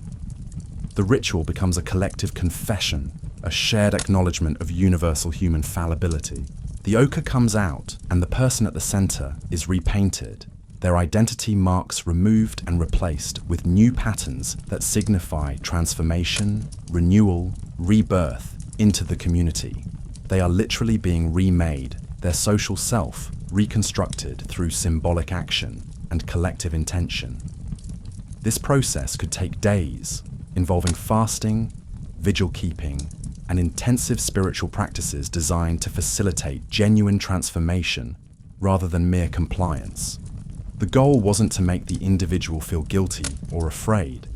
The ritual becomes a collective confession, a shared acknowledgement of universal human fallibility. The ochre comes out, and the person at the center is repainted, their identity marks removed and replaced with new patterns that signify transformation, renewal, rebirth into the community. They are literally being remade, their social self reconstructed through symbolic action and collective intention. This process could take days, involving fasting, vigil keeping, and intensive spiritual practices designed to facilitate genuine transformation rather than mere compliance. The goal wasn't to make the individual feel guilty or afraid,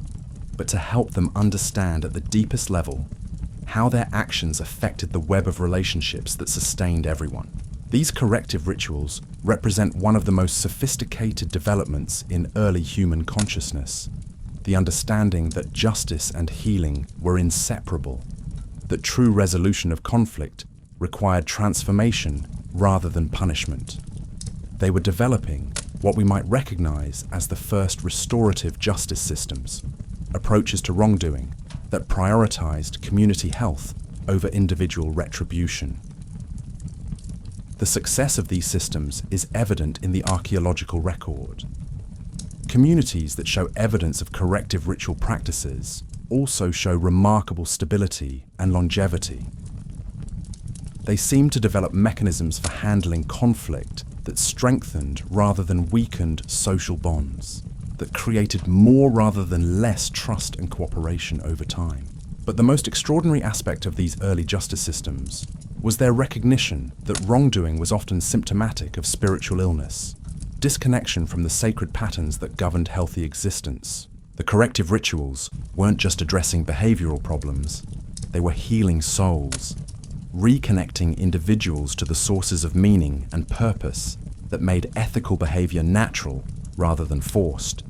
but to help them understand at the deepest level how their actions affected the web of relationships that sustained everyone. These corrective rituals represent one of the most sophisticated developments in early human consciousness, the understanding that justice and healing were inseparable, that true resolution of conflict required transformation rather than punishment. They were developing what we might recognize as the first restorative justice systems, approaches to wrongdoing that prioritized community health over individual retribution. The success of these systems is evident in the archaeological record. Communities that show evidence of corrective ritual practices also show remarkable stability and longevity. They seem to develop mechanisms for handling conflict that strengthened rather than weakened social bonds. that created more rather than less trust and cooperation over time. But the most extraordinary aspect of these early justice systems was their recognition that wrongdoing was often symptomatic of spiritual illness, disconnection from the sacred patterns that governed healthy existence. The corrective rituals weren't just addressing behavioral problems, they were healing souls, reconnecting individuals to the sources of meaning and purpose that made ethical behavior natural rather than forced.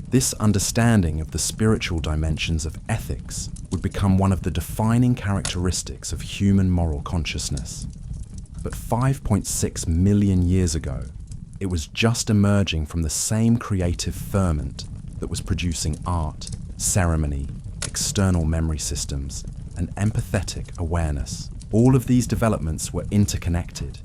This understanding of the spiritual dimensions of ethics would become one of the defining characteristics of human moral consciousness. But 5.6 million years ago, it was just emerging from the same creative ferment that was producing art, ceremony, external memory systems, and empathetic awareness. All of these developments were interconnected,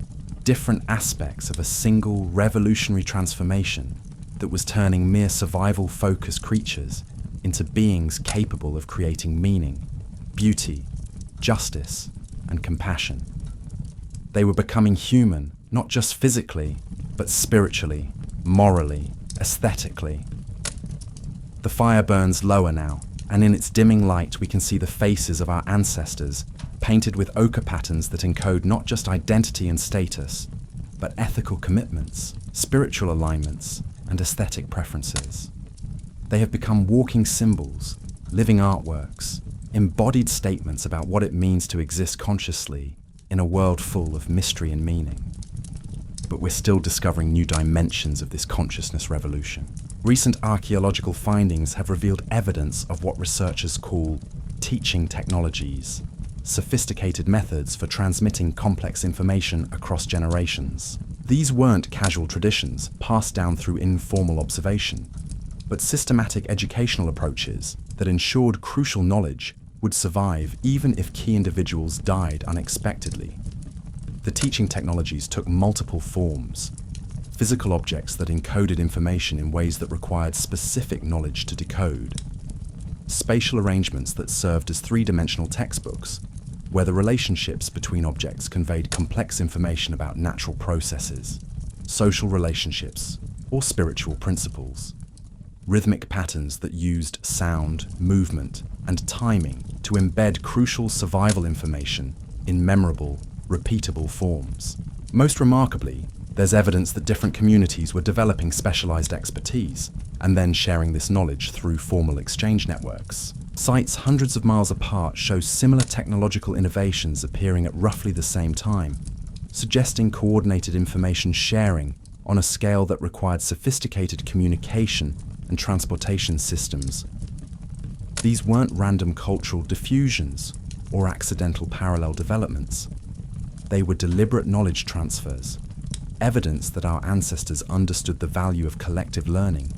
different aspects of a single revolutionary transformation that was turning mere survival-focused creatures into beings capable of creating meaning, beauty, justice, and compassion. They were becoming human, not just physically, but spiritually, morally, aesthetically. The fire burns lower now, and in its dimming light we can see the faces of our ancestors, painted with ochre patterns that encode not just identity and status, but ethical commitments, spiritual alignments, and aesthetic preferences. They have become walking symbols, living artworks, embodied statements about what it means to exist consciously in a world full of mystery and meaning. But we're still discovering new dimensions of this consciousness revolution. Recent archaeological findings have revealed evidence of what researchers call teaching technologies, sophisticated methods for transmitting complex information across generations. These weren't casual traditions passed down through informal observation, but systematic educational approaches that ensured crucial knowledge would survive even if key individuals died unexpectedly. The teaching technologies took multiple forms: physical objects that encoded information in ways that required specific knowledge to decode, spatial arrangements that served as three-dimensional textbooks, where the relationships between objects conveyed complex information about natural processes, social relationships, or spiritual principles, rhythmic patterns that used sound, movement, and timing to embed crucial survival information in memorable, repeatable forms. Most remarkably, there's evidence that different communities were developing specialized expertise and then sharing this knowledge through formal exchange networks. Sites hundreds of miles apart show similar technological innovations appearing at roughly the same time, suggesting coordinated information sharing on a scale that required sophisticated communication and transportation systems. These weren't random cultural diffusions or accidental parallel developments. They were deliberate knowledge transfers, evidence that our ancestors understood the value of collective learning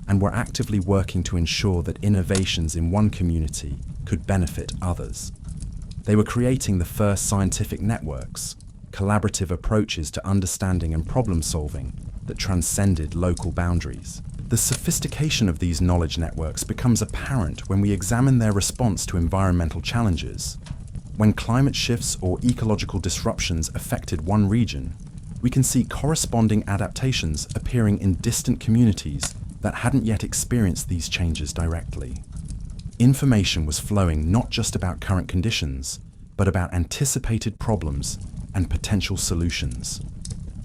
and were actively working to ensure that innovations in one community could benefit others. They were creating the first scientific networks, collaborative approaches to understanding and problem-solving that transcended local boundaries. The sophistication of these knowledge networks becomes apparent when we examine their response to environmental challenges. When climate shifts or ecological disruptions affected one region, we can see corresponding adaptations appearing in distant communities that hadn't yet experienced these changes directly. Information was flowing not just about current conditions, but about anticipated problems and potential solutions.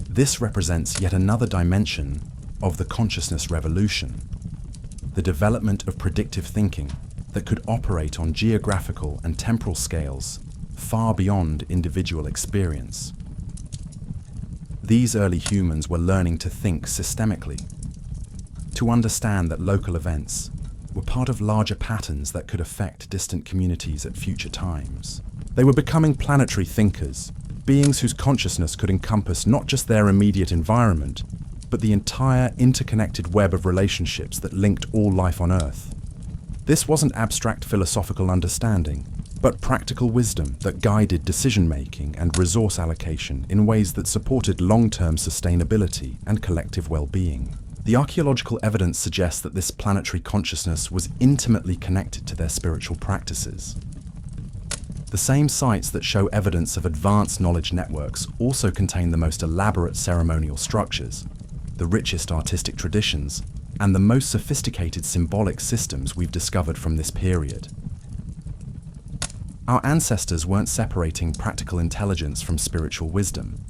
This represents yet another dimension of the consciousness revolution, the development of predictive thinking that could operate on geographical and temporal scales far beyond individual experience. These early humans were learning to think systemically, to understand that local events were part of larger patterns that could affect distant communities at future times. They were becoming planetary thinkers, beings whose consciousness could encompass not just their immediate environment, but the entire interconnected web of relationships that linked all life on Earth. This wasn't abstract philosophical understanding, but practical wisdom that guided decision-making and resource allocation in ways that supported long-term sustainability and collective well-being. The archaeological evidence suggests that this planetary consciousness was intimately connected to their spiritual practices. The same sites that show evidence of advanced knowledge networks also contain the most elaborate ceremonial structures, the richest artistic traditions, and the most sophisticated symbolic systems we've discovered from this period. Our ancestors weren't separating practical intelligence from spiritual wisdom.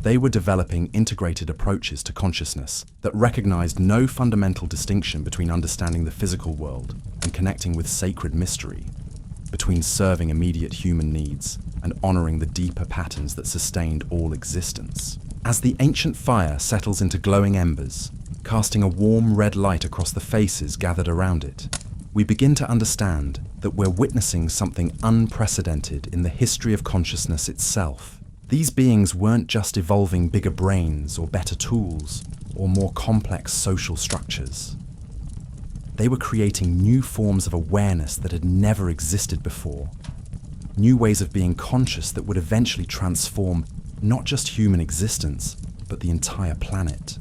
They were developing integrated approaches to consciousness that recognized no fundamental distinction between understanding the physical world and connecting with sacred mystery, between serving immediate human needs and honoring the deeper patterns that sustained all existence. As the ancient fire settles into glowing embers, casting a warm red light across the faces gathered around it, we begin to understand that we're witnessing something unprecedented in the history of consciousness itself. These beings weren't just evolving bigger brains or better tools or more complex social structures. They were creating new forms of awareness that had never existed before, new ways of being conscious that would eventually transform not just human existence, but the entire planet.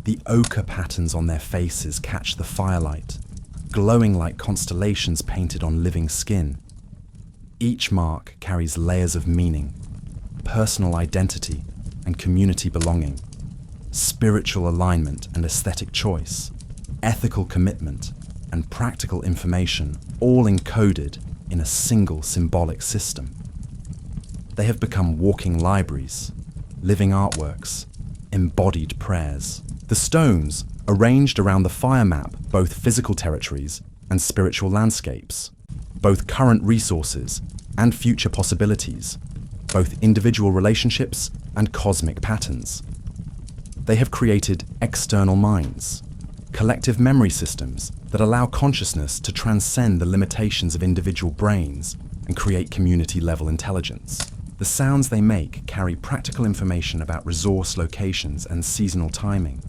The ochre patterns on their faces catch the firelight, glowing like constellations painted on living skin. Each mark carries layers of meaning, personal identity and community belonging, spiritual alignment and aesthetic choice, ethical commitment and practical information, all encoded in a single symbolic system. They have become walking libraries, living artworks, embodied prayers. The stones, arranged around the fire map both physical territories and spiritual landscapes, both current resources and future possibilities, both individual relationships and cosmic patterns. They have created external minds, collective memory systems that allow consciousness to transcend the limitations of individual brains and create community-level intelligence. The sounds they make carry practical information about resource locations and seasonal timing,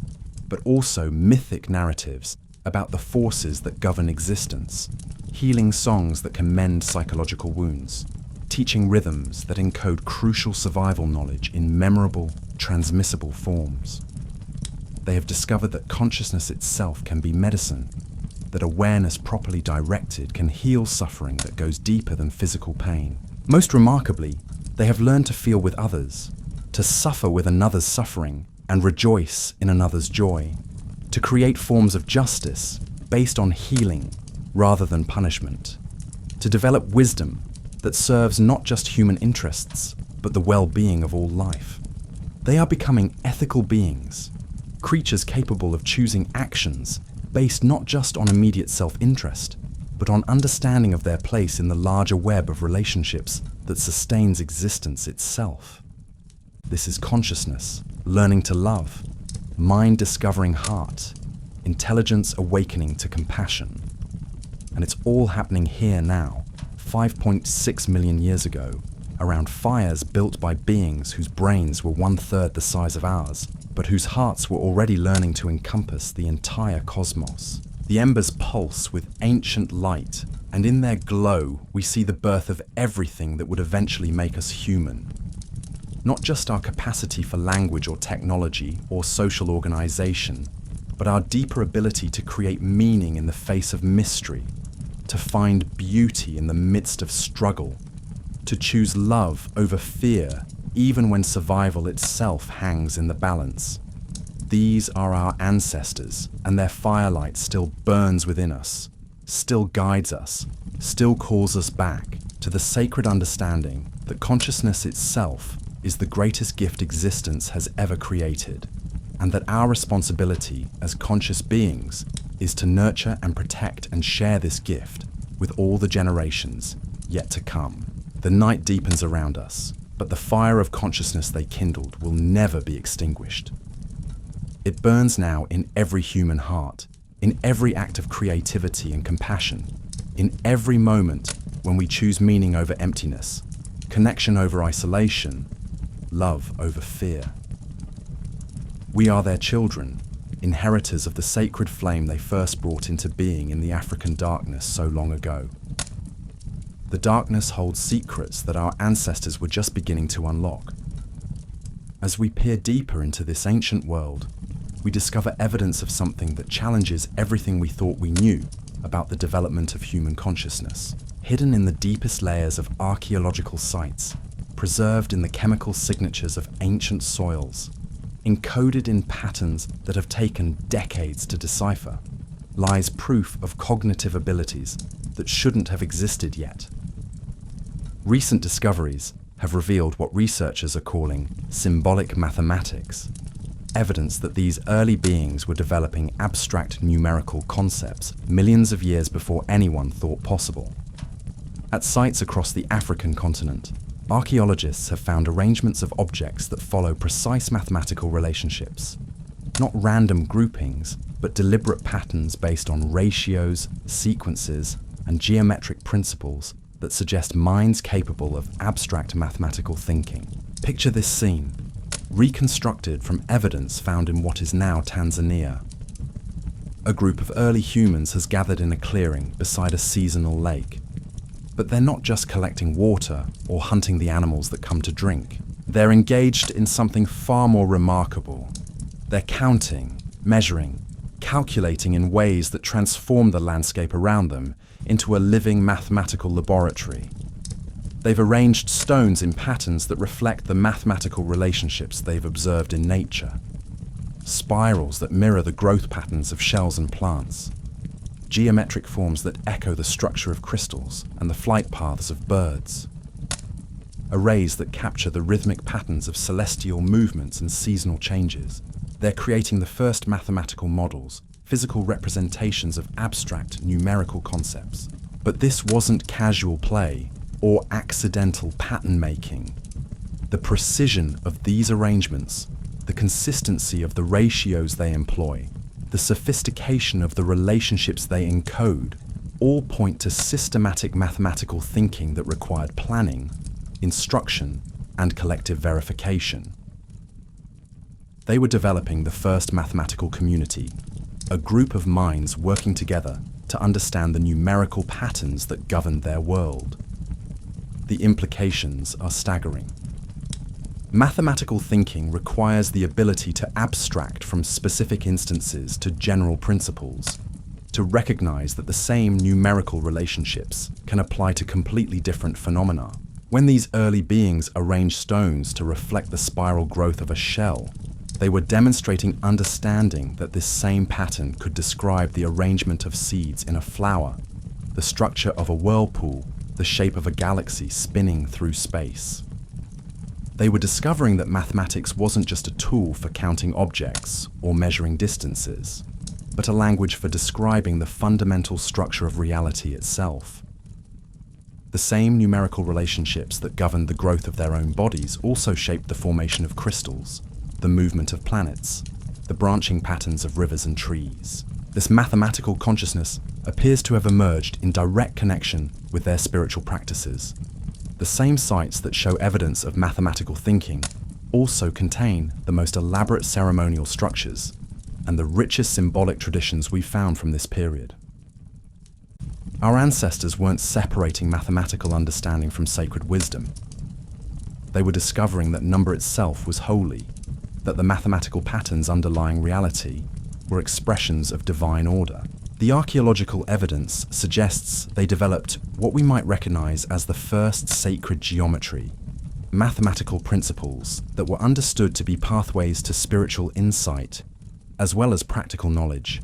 but also mythic narratives about the forces that govern existence, healing songs that can mend psychological wounds, teaching rhythms that encode crucial survival knowledge in memorable, transmissible forms. They have discovered that consciousness itself can be medicine, that awareness properly directed can heal suffering that goes deeper than physical pain. Most remarkably, they have learned to feel with others, to suffer with another's suffering and rejoice in another's joy, to create forms of justice based on healing rather than punishment, to develop wisdom that serves not just human interests, but the well-being of all life. They are becoming ethical beings, creatures capable of choosing actions based not just on immediate self-interest, but on understanding of their place in the larger web of relationships that sustains existence itself. This is consciousness, learning to love, mind discovering heart, intelligence awakening to compassion. And it's all happening here now, 5.6 million years ago, around fires built by beings whose brains were 1/3 the size of ours, but whose hearts were already learning to encompass the entire cosmos. The embers pulse with ancient light, and in their glow we see the birth of everything that would eventually make us human. Not just our capacity for language or technology or social organization, but our deeper ability to create meaning in the face of mystery, to find beauty in the midst of struggle, to choose love over fear even when survival itself hangs in the balance. These are our ancestors, and their firelight still burns within us, still guides us, still calls us back to the sacred understanding that consciousness itself is the greatest gift existence has ever created, and that our responsibility as conscious beings is to nurture and protect and share this gift with all the generations yet to come. The night deepens around us, but the fire of consciousness they kindled will never be extinguished. It burns now in every human heart, in every act of creativity and compassion, in every moment when we choose meaning over emptiness, connection over isolation, love over fear. We are their children, inheritors of the sacred flame they first brought into being in the African darkness so long ago. The darkness holds secrets that our ancestors were just beginning to unlock. As we peer deeper into this ancient world, we discover evidence of something that challenges everything we thought we knew about the development of human consciousness. Hidden in the deepest layers of archaeological sites, preserved in the chemical signatures of ancient soils, encoded in patterns that have taken decades to decipher, lies proof of cognitive abilities that shouldn't have existed yet. Recent discoveries have revealed what researchers are calling symbolic mathematics, evidence that these early beings were developing abstract numerical concepts millions of years before anyone thought possible. At sites across the African continent, archaeologists have found arrangements of objects that follow precise mathematical relationships, not random groupings, but deliberate patterns based on ratios, sequences, and geometric principles that suggest minds capable of abstract mathematical thinking. Picture this scene, reconstructed from evidence found in what is now Tanzania. A group of early humans has gathered in a clearing beside a seasonal lake. But they're not just collecting water or hunting the animals that come to drink. They're engaged in something far more remarkable. They're counting, measuring, calculating in ways that transform the landscape around them into a living mathematical laboratory. They've arranged stones in patterns that reflect the mathematical relationships they've observed in nature. Spirals that mirror the growth patterns of shells and plants. Geometric forms that echo the structure of crystals and the flight paths of birds. Arrays that capture the rhythmic patterns of celestial movements and seasonal changes. They're creating the first mathematical models, physical representations of abstract numerical concepts. But this wasn't casual play or accidental pattern making. The precision of these arrangements, the consistency of the ratios they employ, the sophistication of the relationships they encode, all point to systematic mathematical thinking that required planning, instruction, and collective verification. They were developing the first mathematical community, a group of minds working together to understand the numerical patterns that governed their world. The implications are staggering. Mathematical thinking requires the ability to abstract from specific instances to general principles, to recognize that the same numerical relationships can apply to completely different phenomena. When these early beings arranged stones to reflect the spiral growth of a shell, they were demonstrating understanding that this same pattern could describe the arrangement of seeds in a flower, the structure of a whirlpool, the shape of a galaxy spinning through space. They were discovering that mathematics wasn't just a tool for counting objects or measuring distances, but a language for describing the fundamental structure of reality itself. The same numerical relationships that governed the growth of their own bodies also shaped the formation of crystals, the movement of planets, the branching patterns of rivers and trees. This mathematical consciousness appears to have emerged in direct connection with their spiritual practices. The same sites that show evidence of mathematical thinking also contain the most elaborate ceremonial structures and the richest symbolic traditions we've found from this period. Our ancestors weren't separating mathematical understanding from sacred wisdom. They were discovering that number itself was holy, that the mathematical patterns underlying reality were expressions of divine order. The archaeological evidence suggests they developed what we might recognize as the first sacred geometry, mathematical principles that were understood to be pathways to spiritual insight, as well as practical knowledge.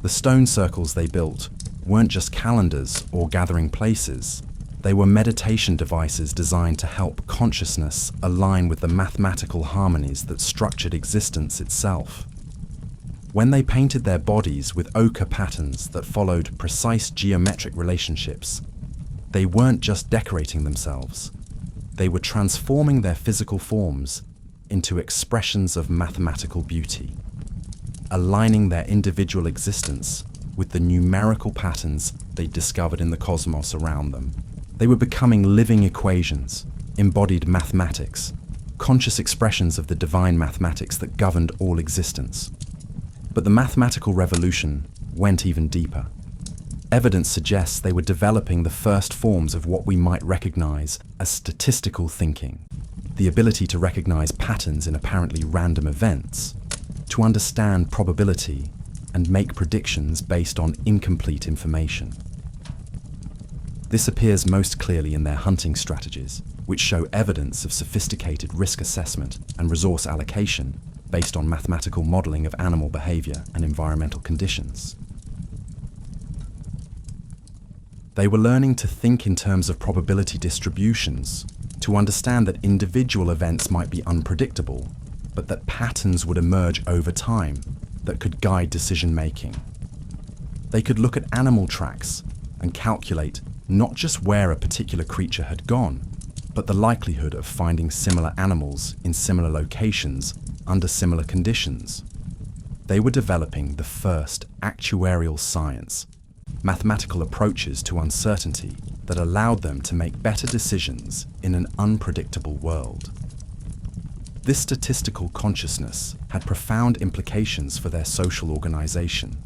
The stone circles they built weren't just calendars or gathering places. They were meditation devices designed to help consciousness align with the mathematical harmonies that structured existence itself. When they painted their bodies with ochre patterns that followed precise geometric relationships, they weren't just decorating themselves. They were transforming their physical forms into expressions of mathematical beauty, aligning their individual existence with the numerical patterns they discovered in the cosmos around them. They were becoming living equations, embodied mathematics, conscious expressions of the divine mathematics that governed all existence. But the mathematical revolution went even deeper. Evidence suggests they were developing the first forms of what we might recognize as statistical thinking, the ability to recognize patterns in apparently random events, to understand probability and make predictions based on incomplete information. This appears most clearly in their hunting strategies, which show evidence of sophisticated risk assessment and resource allocation, based on mathematical modeling of animal behavior and environmental conditions. They were learning to think in terms of probability distributions, to understand that individual events might be unpredictable, but that patterns would emerge over time that could guide decision-making. They could look at animal tracks and calculate not just where a particular creature had gone, but the likelihood of finding similar animals in similar locations under similar conditions. They were developing the first actuarial science, mathematical approaches to uncertainty that allowed them to make better decisions in an unpredictable world. This statistical consciousness had profound implications for their social organization.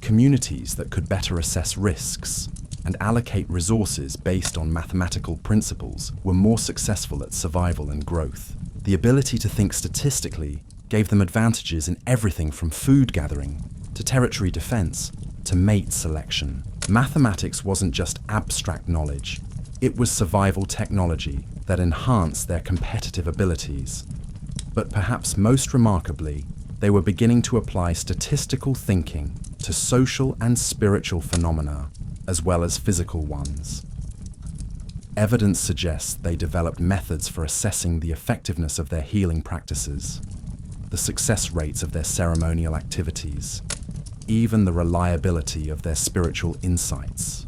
Communities that could better assess risks and allocate resources based on mathematical principles were more successful at survival and growth. The ability to think statistically gave them advantages in everything from food gathering to territory defense to mate selection. Mathematics wasn't just abstract knowledge, it was survival technology that enhanced their competitive abilities. But perhaps most remarkably, they were beginning to apply statistical thinking to social and spiritual phenomena, as well as physical ones. Evidence suggests they developed methods for assessing the effectiveness of their healing practices, the success rates of their ceremonial activities, even the reliability of their spiritual insights.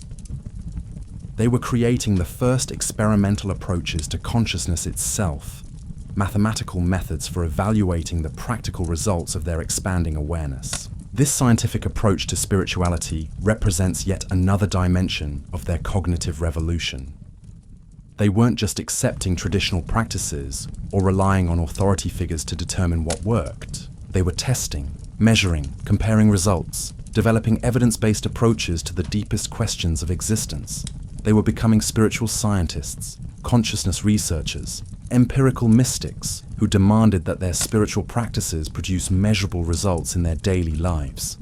They were creating the first experimental approaches to consciousness itself, mathematical methods for evaluating the practical results of their expanding awareness. This scientific approach to spirituality represents yet another dimension of their cognitive revolution. They weren't just accepting traditional practices or relying on authority figures to determine what worked. They were testing, measuring, comparing results, developing evidence-based approaches to the deepest questions of existence. They were becoming spiritual scientists, consciousness researchers, empirical mystics who demanded that their spiritual practices produce measurable results in their daily lives.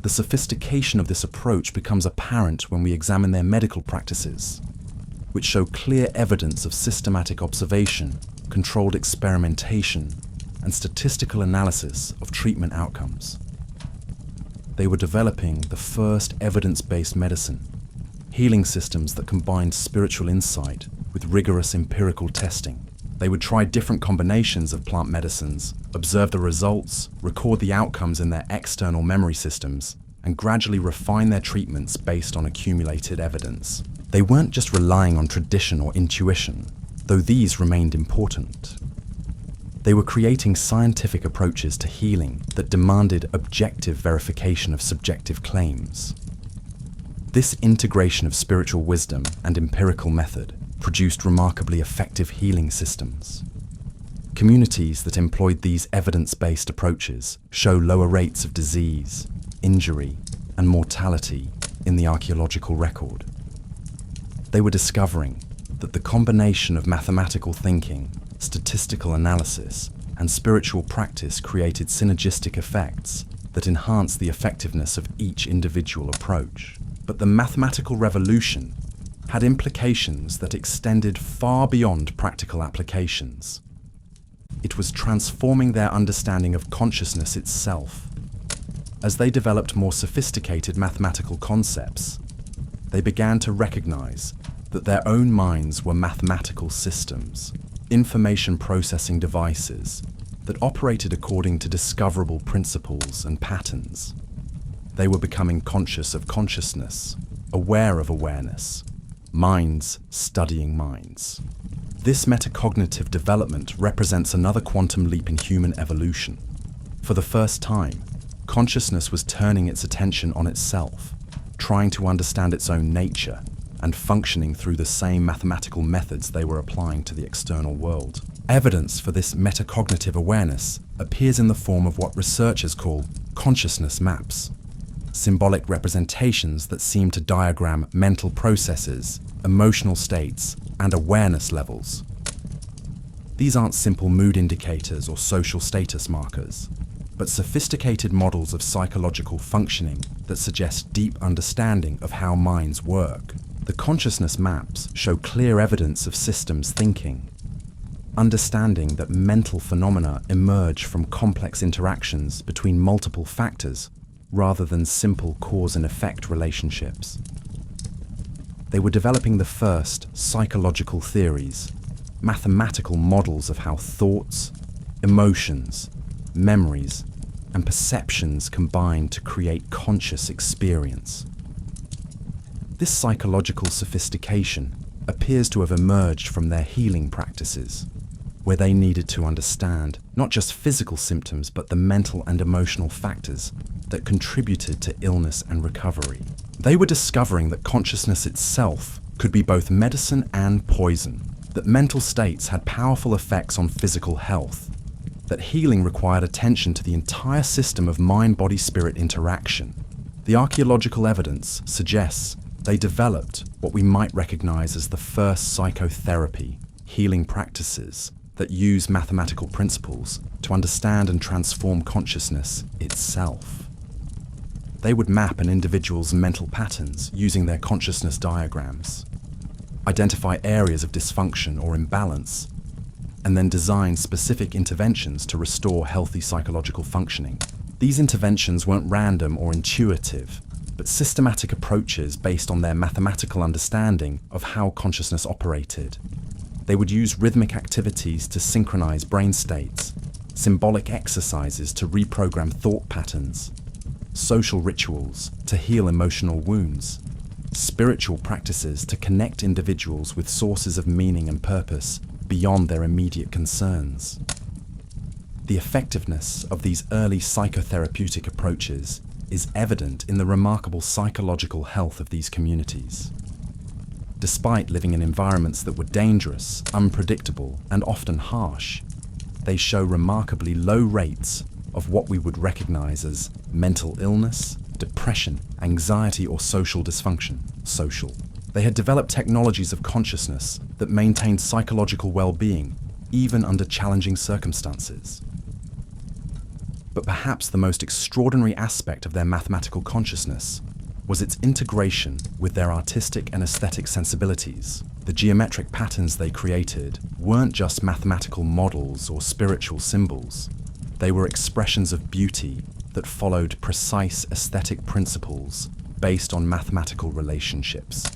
The sophistication of this approach becomes apparent when we examine their medical practices, which show clear evidence of systematic observation, controlled experimentation, and statistical analysis of treatment outcomes. They were developing the first evidence-based medicine, healing systems that combined spiritual insight with rigorous empirical testing. They would try different combinations of plant medicines, observe the results, record the outcomes in their external memory systems, and gradually refine their treatments based on accumulated evidence. They weren't just relying on tradition or intuition, though these remained important. They were creating scientific approaches to healing that demanded objective verification of subjective claims. This integration of spiritual wisdom and empirical method produced remarkably effective healing systems. Communities that employed these evidence-based approaches show lower rates of disease, injury, and mortality in the archaeological record. They were discovering that the combination of mathematical thinking, statistical analysis, and spiritual practice created synergistic effects that enhanced the effectiveness of each individual approach. But the mathematical revolution had implications that extended far beyond practical applications. It was transforming their understanding of consciousness itself. As they developed more sophisticated mathematical concepts, they began to recognize that their own minds were mathematical systems, information processing devices that operated according to discoverable principles and patterns. They were becoming conscious of consciousness, aware of awareness, minds studying minds. This metacognitive development represents another quantum leap in human evolution. For the first time, consciousness was turning its attention on itself, trying to understand its own nature, and functioning through the same mathematical methods they were applying to the external world. Evidence for this metacognitive awareness appears in the form of what researchers call consciousness maps, symbolic representations that seem to diagram mental processes, emotional states, and awareness levels. These aren't simple mood indicators or social status markers, but sophisticated models of psychological functioning that suggest deep understanding of how minds work. The consciousness maps show clear evidence of systems thinking. understanding that mental phenomena emerge from complex interactions between multiple factors rather than simple cause and effect relationships. They were developing the first psychological theories, mathematical models of how thoughts, emotions, memories, and perceptions combine to create conscious experience. This psychological sophistication appears to have emerged from their healing practices, where they needed to understand not just physical symptoms but the mental and emotional factors that contributed to illness and recovery. They were discovering that consciousness itself could be both medicine and poison, that mental states had powerful effects on physical health, that healing required attention to the entire system of mind-body-spirit interaction. The archaeological evidence suggests they developed what we might recognize as the first psychotherapy, healing practices that use mathematical principles to understand and transform consciousness itself. They would map an individual's mental patterns using their consciousness diagrams, identify areas of dysfunction or imbalance, and then design specific interventions to restore healthy psychological functioning. These interventions weren't random or intuitive, but systematic approaches based on their mathematical understanding of how consciousness operated. They would use rhythmic activities to synchronize brain states, symbolic exercises to reprogram thought patterns, social rituals to heal emotional wounds, spiritual practices to connect individuals with sources of meaning and purpose beyond their immediate concerns. The effectiveness of these early psychotherapeutic approaches is evident in the remarkable psychological health of these communities. Despite living in environments that were dangerous, unpredictable, and often harsh, they show remarkably low rates of what we would recognize as mental illness, depression, anxiety, or social dysfunction. They had developed technologies of consciousness that maintained psychological well-being, even under challenging circumstances. But perhaps the most extraordinary aspect of their mathematical consciousness was its integration with their artistic and aesthetic sensibilities. The geometric patterns they created weren't just mathematical models or spiritual symbols. They were expressions of beauty that followed precise aesthetic principles based on mathematical relationships.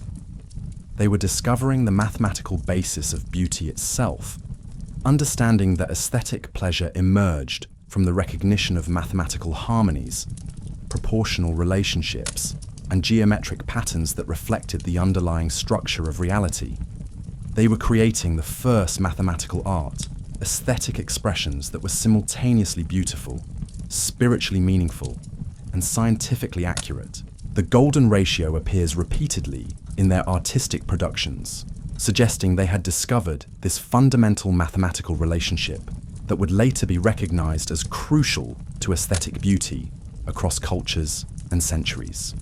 They were discovering the mathematical basis of beauty itself, understanding that aesthetic pleasure emerged from the recognition of mathematical harmonies, proportional relationships, and geometric patterns that reflected the underlying structure of reality. They were creating the first mathematical art, aesthetic expressions that were simultaneously beautiful, spiritually meaningful, and scientifically accurate. The golden ratio appears repeatedly in their artistic productions, suggesting they had discovered this fundamental mathematical relationship that would later be recognized as crucial to aesthetic beauty across cultures and centuries.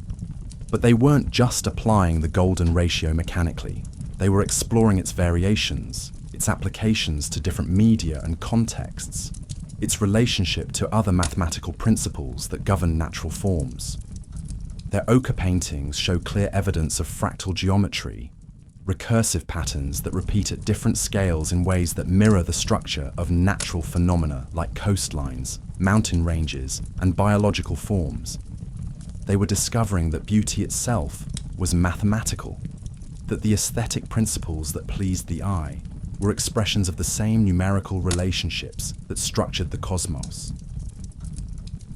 But they weren't just applying the golden ratio mechanically. They were exploring its variations, its applications to different media and contexts, its relationship to other mathematical principles that govern natural forms. Their ochre paintings show clear evidence of fractal geometry, recursive patterns that repeat at different scales in ways that mirror the structure of natural phenomena like coastlines, mountain ranges, and biological forms. They were discovering that beauty itself was mathematical, that the aesthetic principles that pleased the eye were expressions of the same numerical relationships that structured the cosmos.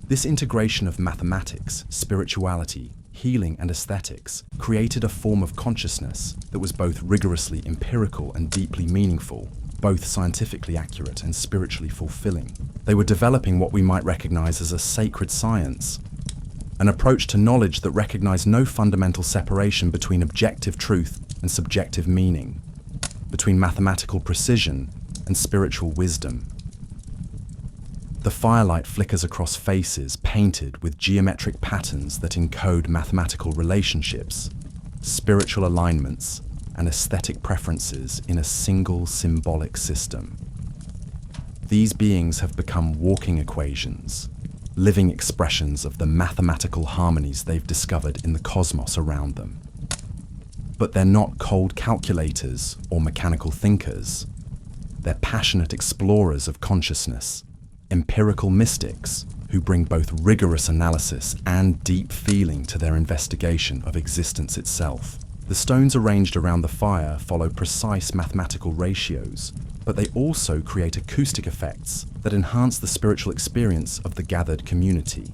This integration of mathematics, spirituality, healing, and aesthetics created a form of consciousness that was both rigorously empirical and deeply meaningful, both scientifically accurate and spiritually fulfilling. They were developing what we might recognize as a sacred science, an approach to knowledge that recognized no fundamental separation between objective truth and subjective meaning, between mathematical precision and spiritual wisdom. The firelight flickers across faces painted with geometric patterns that encode mathematical relationships, spiritual alignments, and aesthetic preferences in a single symbolic system. These beings have become walking equations, living expressions of the mathematical harmonies they've discovered in the cosmos around them. But they're not cold calculators or mechanical thinkers. They're passionate explorers of consciousness, empirical mystics who bring both rigorous analysis and deep feeling to their investigation of existence itself. The stones arranged around the fire follow precise mathematical ratios, but they also create acoustic effects that enhance the spiritual experience of the gathered community.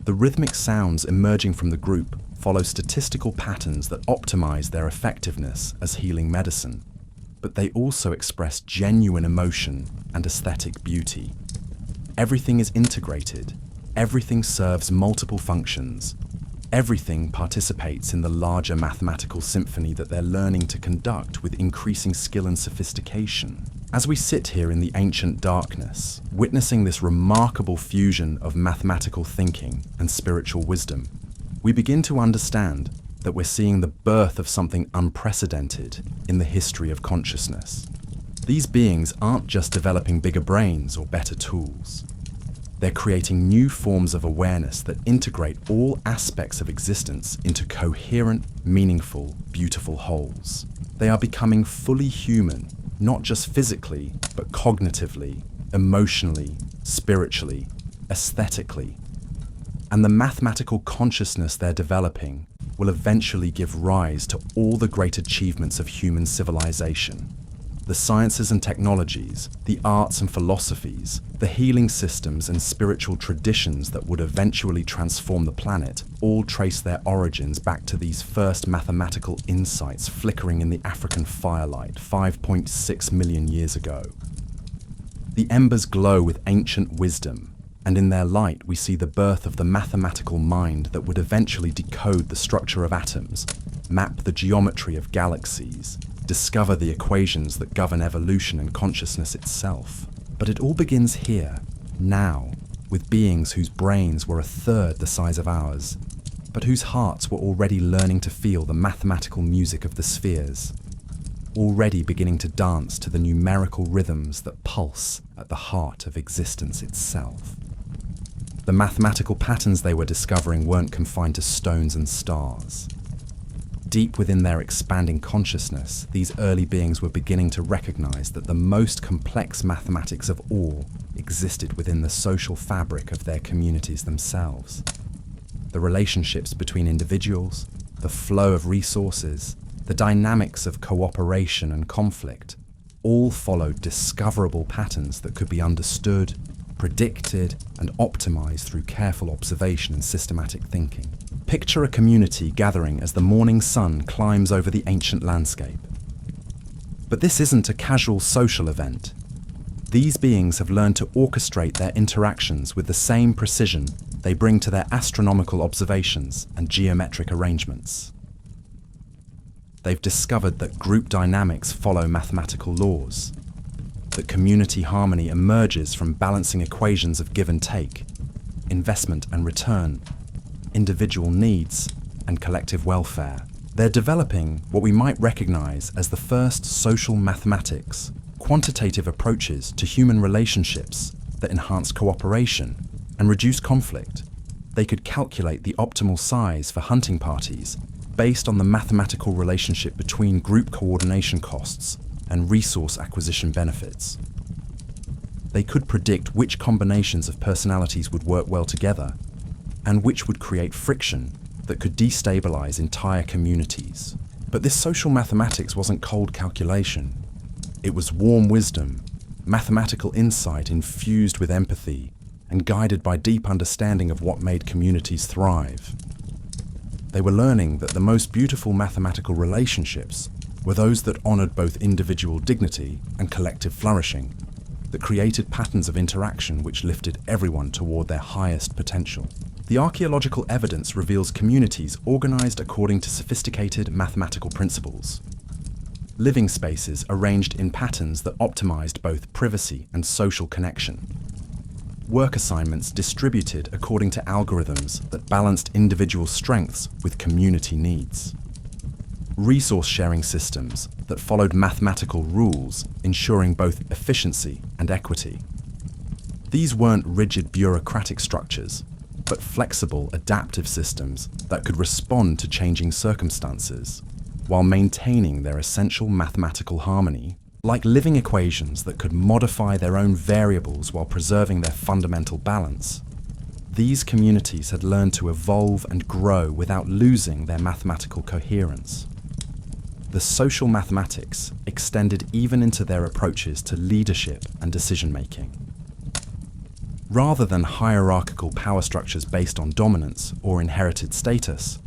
The rhythmic sounds emerging from the group follow statistical patterns that optimize their effectiveness as healing medicine, but they also express genuine emotion and aesthetic beauty. Everything is integrated, everything serves multiple functions, everything participates in the larger mathematical symphony that they're learning to conduct with increasing skill and sophistication. As we sit here in the ancient darkness, witnessing this remarkable fusion of mathematical thinking and spiritual wisdom, we begin to understand that we're seeing the birth of something unprecedented in the history of consciousness. These beings aren't just developing bigger brains or better tools. They're creating new forms of awareness that integrate all aspects of existence into coherent, meaningful, beautiful wholes. They are becoming fully human, not just physically, but cognitively, emotionally, spiritually, aesthetically. And the mathematical consciousness they're developing will eventually give rise to all the great achievements of human civilization. The sciences and technologies, the arts and philosophies, the healing systems and spiritual traditions that would eventually transform the planet all trace their origins back to these first mathematical insights flickering in the African firelight 5.6 million years ago. The embers glow with ancient wisdom, and in their light we see the birth of the mathematical mind that would eventually decode the structure of atoms, map the geometry of galaxies, discover the equations that govern evolution and consciousness itself. But it all begins here, now, with beings whose brains were a third the size of ours, but whose hearts were already learning to feel the mathematical music of the spheres, already beginning to dance to the numerical rhythms that pulse at the heart of existence itself. The mathematical patterns they were discovering weren't confined to stones and stars. Deep within their expanding consciousness, these early beings were beginning to recognize that the most complex mathematics of all existed within the social fabric of their communities themselves. The relationships between individuals, the flow of resources, the dynamics of cooperation and conflict, all followed discoverable patterns that could be understood, predicted, and optimized through careful observation and systematic thinking. Picture a community gathering as the morning sun climbs over the ancient landscape. But this isn't a casual social event. These beings have learned to orchestrate their interactions with the same precision they bring to their astronomical observations and geometric arrangements. They've discovered that group dynamics follow mathematical laws, that community harmony emerges from balancing equations of give and take, investment and return, individual needs, and collective welfare. They're developing what we might recognize as the first social mathematics, quantitative approaches to human relationships that enhance cooperation and reduce conflict. They could calculate the optimal size for hunting parties based on the mathematical relationship between group coordination costs and resource acquisition benefits. They could predict which combinations of personalities would work well together and which would create friction that could destabilize entire communities. But this social mathematics wasn't cold calculation. It was warm wisdom, mathematical insight infused with empathy and guided by deep understanding of what made communities thrive. They were learning that the most beautiful mathematical relationships were those that honored both individual dignity and collective flourishing, that created patterns of interaction which lifted everyone toward their highest potential. The archaeological evidence reveals communities organized according to sophisticated mathematical principles. Living spaces arranged in patterns that optimized both privacy and social connection. Work assignments distributed according to algorithms that balanced individual strengths with community needs. Resource sharing systems that followed mathematical rules, ensuring both efficiency and equity. These weren't rigid bureaucratic structures, but flexible, adaptive systems that could respond to changing circumstances, while maintaining their essential mathematical harmony. Like living equations that could modify their own variables while preserving their fundamental balance, these communities had learned to evolve and grow without losing their mathematical coherence. The social mathematics extended even into their approaches to leadership and decision-making. Rather than hierarchical power structures based on dominance or inherited status,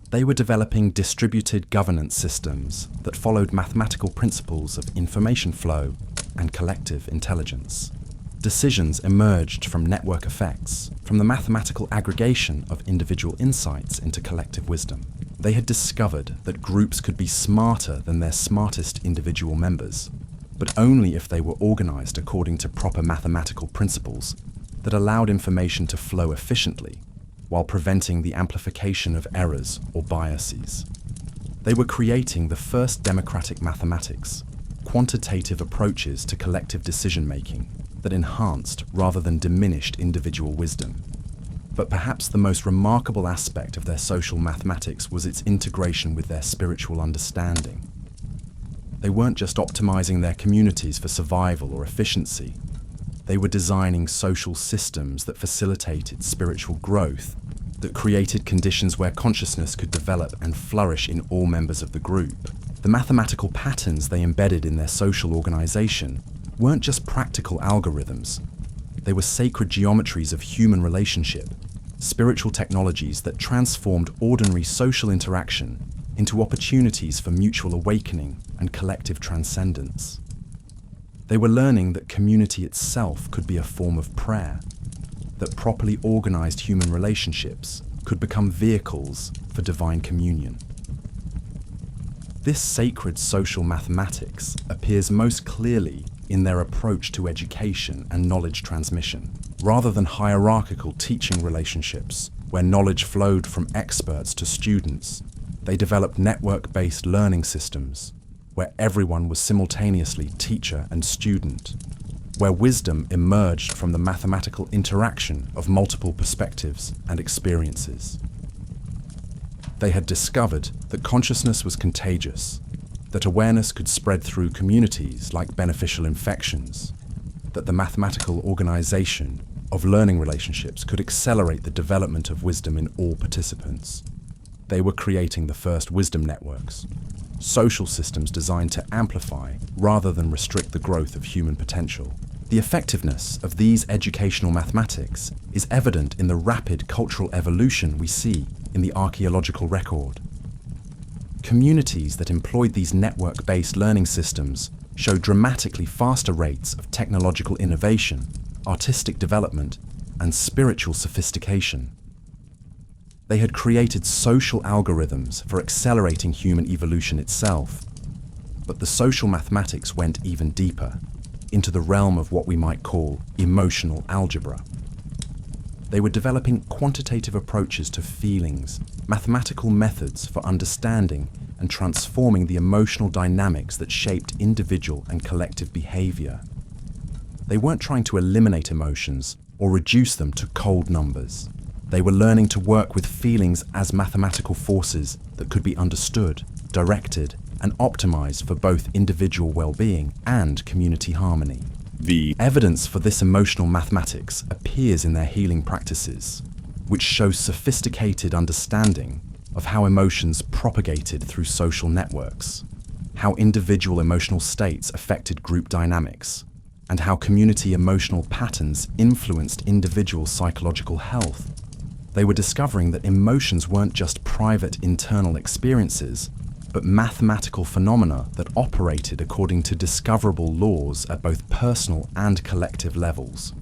they were developing distributed governance systems that followed mathematical principles of information flow and collective intelligence. Decisions emerged from network effects, from the mathematical aggregation of individual insights into collective wisdom. They had discovered that groups could be smarter than their smartest individual members, but only if they were organized according to proper mathematical principles that allowed information to flow efficiently while preventing the amplification of errors or biases. They were creating the first democratic mathematics, quantitative approaches to collective decision-making that enhanced rather than diminished individual wisdom. But perhaps the most remarkable aspect of their social mathematics was its integration with their spiritual understanding. They weren't just optimizing their communities for survival or efficiency. They were designing social systems that facilitated spiritual growth, that created conditions where consciousness could develop and flourish in all members of the group. The mathematical patterns they embedded in their social organization weren't just practical algorithms. They were sacred geometries of human relationship, spiritual technologies that transformed ordinary social interaction into opportunities for mutual awakening and collective transcendence. They were learning that community itself could be a form of prayer, that properly organized human relationships could become vehicles for divine communion. This sacred social mathematics appears most clearly in their approach to education and knowledge transmission. Rather than hierarchical teaching relationships where knowledge flowed from experts to students, they developed network-based learning systems where everyone was simultaneously teacher and student, where wisdom emerged from the mathematical interaction of multiple perspectives and experiences. They had discovered that consciousness was contagious, that awareness could spread through communities like beneficial infections, that the mathematical organization of learning relationships could accelerate the development of wisdom in all participants. They were creating the first wisdom networks, social systems designed to amplify rather than restrict the growth of human potential. The effectiveness of these educational mathematics is evident in the rapid cultural evolution we see in the archaeological record. Communities that employed these network-based learning systems show dramatically faster rates of technological innovation, artistic development, and spiritual sophistication. They had created social algorithms for accelerating human evolution itself, but the social mathematics went even deeper, into the realm of what we might call emotional algebra. They were developing quantitative approaches to feelings, mathematical methods for understanding and transforming the emotional dynamics that shaped individual and collective behavior. They weren't trying to eliminate emotions or reduce them to cold numbers. They were learning to work with feelings as mathematical forces that could be understood, directed, and optimized for both individual well-being and community harmony. The evidence for this emotional mathematics appears in their healing practices, which show sophisticated understanding of how emotions propagated through social networks, how individual emotional states affected group dynamics, and how community emotional patterns influenced individual psychological health. They were discovering that emotions weren't just private internal experiences, but mathematical phenomena that operated according to discoverable laws at both personal and collective levels.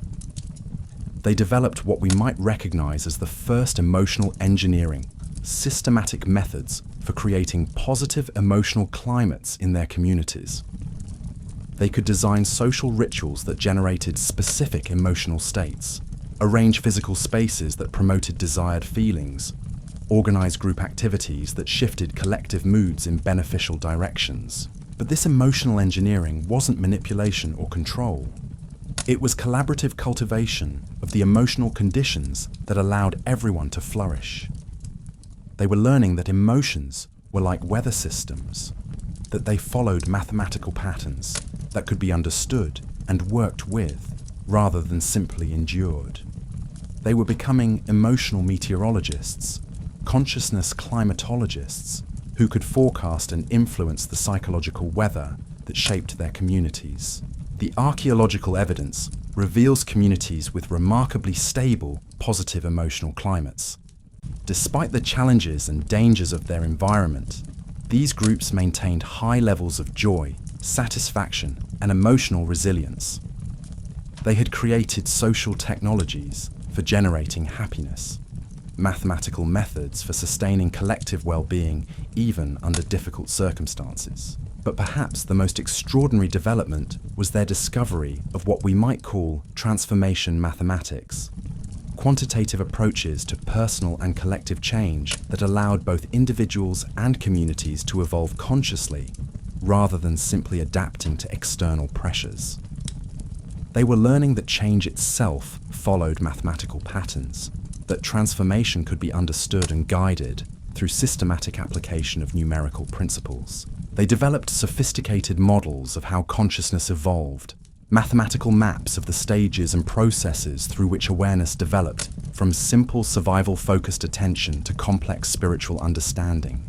They developed what we might recognize as the first emotional engineering, systematic methods for creating positive emotional climates in their communities. They could design social rituals that generated specific emotional states, arrange physical spaces that promoted desired feelings, organize group activities that shifted collective moods in beneficial directions. But this emotional engineering wasn't manipulation or control. It was collaborative cultivation of the emotional conditions that allowed everyone to flourish. They were learning that emotions were like weather systems, that they followed mathematical patterns, that could be understood and worked with, rather than simply endured. They were becoming emotional meteorologists, consciousness climatologists, who could forecast and influence the psychological weather that shaped their communities. The archaeological evidence reveals communities with remarkably stable, positive emotional climates. Despite the challenges and dangers of their environment, these groups maintained high levels of joy, satisfaction, and emotional resilience. They had created social technologies for generating happiness, mathematical methods for sustaining collective well-being even under difficult circumstances. But perhaps the most extraordinary development was their discovery of what we might call transformation mathematics, quantitative approaches to personal and collective change that allowed both individuals and communities to evolve consciously rather than simply adapting to external pressures. They were learning that change itself followed mathematical patterns, that transformation could be understood and guided through systematic application of numerical principles. They developed sophisticated models of how consciousness evolved, mathematical maps of the stages and processes through which awareness developed, from simple survival-focused attention to complex spiritual understanding.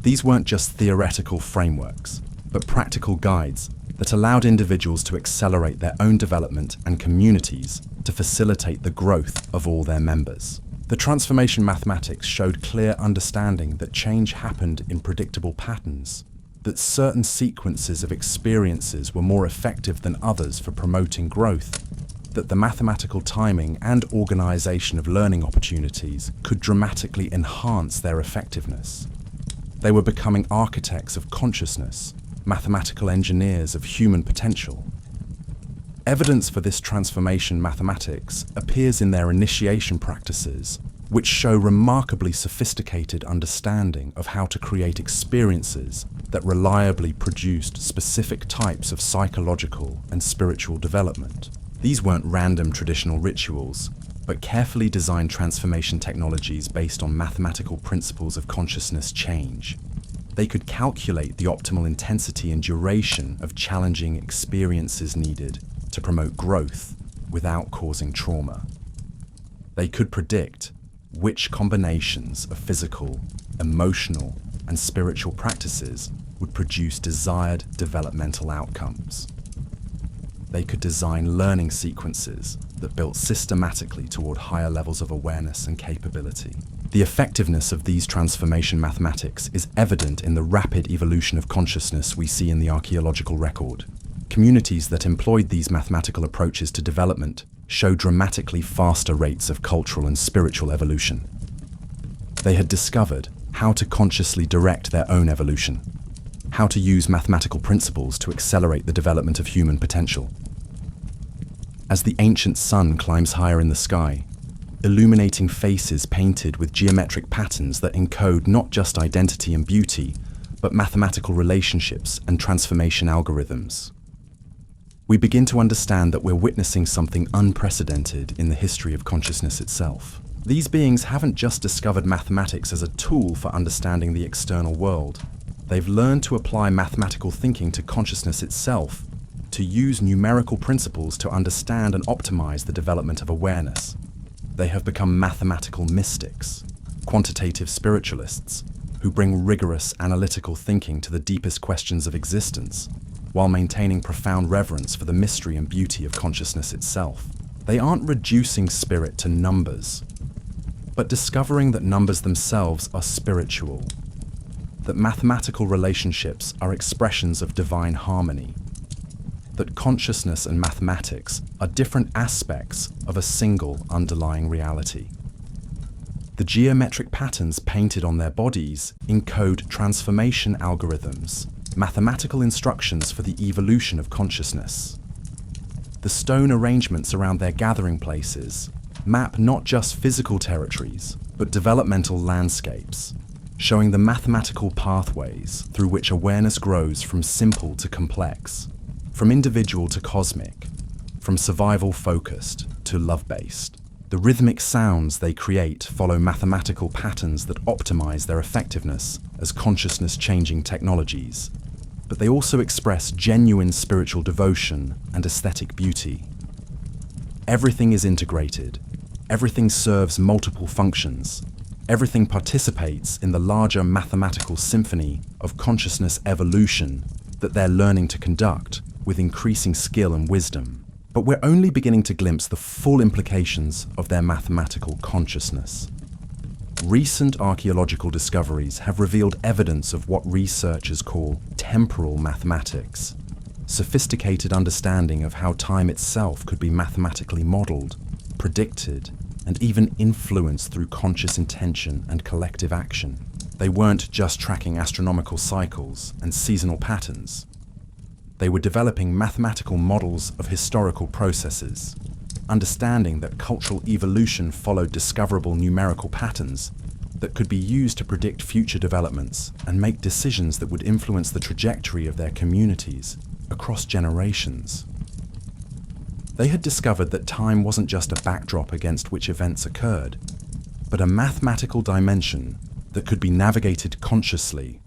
These weren't just theoretical frameworks, but practical guides that allowed individuals to accelerate their own development and communities to facilitate the growth of all their members. The transformation mathematics showed clear understanding that change happened in predictable patterns, that certain sequences of experiences were more effective than others for promoting growth, that the mathematical timing and organization of learning opportunities could dramatically enhance their effectiveness. They were becoming architects of consciousness, mathematical engineers of human potential. Evidence for this transformation mathematics appears in their initiation practices, which show remarkably sophisticated understanding of how to create experiences that reliably produced specific types of psychological and spiritual development. These weren't random traditional rituals, but carefully designed transformation technologies based on mathematical principles of consciousness change. They could calculate the optimal intensity and duration of challenging experiences needed to promote growth without causing trauma. They could predict which combinations of physical, emotional, and spiritual practices would produce desired developmental outcomes. They could design learning sequences that built systematically toward higher levels of awareness and capability. The effectiveness of these transformation mathematics is evident in the rapid evolution of consciousness we see in the archaeological record. Communities that employed these mathematical approaches to development show dramatically faster rates of cultural and spiritual evolution. They had discovered how to consciously direct their own evolution, how to use mathematical principles to accelerate the development of human potential. As the ancient sun climbs higher in the sky, illuminating faces painted with geometric patterns that encode not just identity and beauty, but mathematical relationships and transformation algorithms, we begin to understand that we're witnessing something unprecedented in the history of consciousness itself. These beings haven't just discovered mathematics as a tool for understanding the external world. They've learned to apply mathematical thinking to consciousness itself, to use numerical principles to understand and optimize the development of awareness. They have become mathematical mystics, quantitative spiritualists, who bring rigorous analytical thinking to the deepest questions of existence, while maintaining profound reverence for the mystery and beauty of consciousness itself. They aren't reducing spirit to numbers, but discovering that numbers themselves are spiritual, that mathematical relationships are expressions of divine harmony, that consciousness and mathematics are different aspects of a single underlying reality. The geometric patterns painted on their bodies encode transformation algorithms, mathematical instructions for the evolution of consciousness. The stone arrangements around their gathering places map not just physical territories, but developmental landscapes, showing the mathematical pathways through which awareness grows from simple to complex, from individual to cosmic, from survival-focused to love-based. The rhythmic sounds they create follow mathematical patterns that optimize their effectiveness as consciousness-changing technologies, but they also express genuine spiritual devotion and aesthetic beauty. Everything is integrated. Everything serves multiple functions. Everything participates in the larger mathematical symphony of consciousness evolution that they're learning to conduct with increasing skill and wisdom. But we're only beginning to glimpse the full implications of their mathematical consciousness. Recent archaeological discoveries have revealed evidence of what researchers call temporal mathematics, sophisticated understanding of how time itself could be mathematically modeled, predicted, and even influenced through conscious intention and collective action. They weren't just tracking astronomical cycles and seasonal patterns. They were developing mathematical models of historical processes, understanding that cultural evolution followed discoverable numerical patterns that could be used to predict future developments and make decisions that would influence the trajectory of their communities across generations. They had discovered that time wasn't just a backdrop against which events occurred, but a mathematical dimension that could be navigated consciously,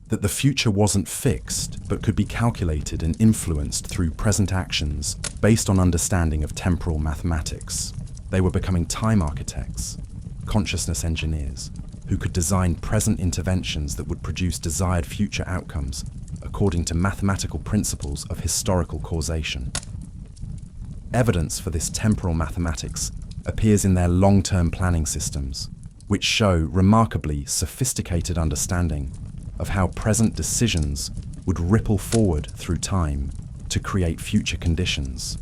that the future wasn't fixed but could be calculated and influenced through present actions based on understanding of temporal mathematics. They were becoming time architects, consciousness engineers, who could design present interventions that would produce desired future outcomes according to mathematical principles of historical causation. Evidence for this temporal mathematics appears in their long-term planning systems, which show remarkably sophisticated understanding of how present decisions would ripple forward through time to create future conditions.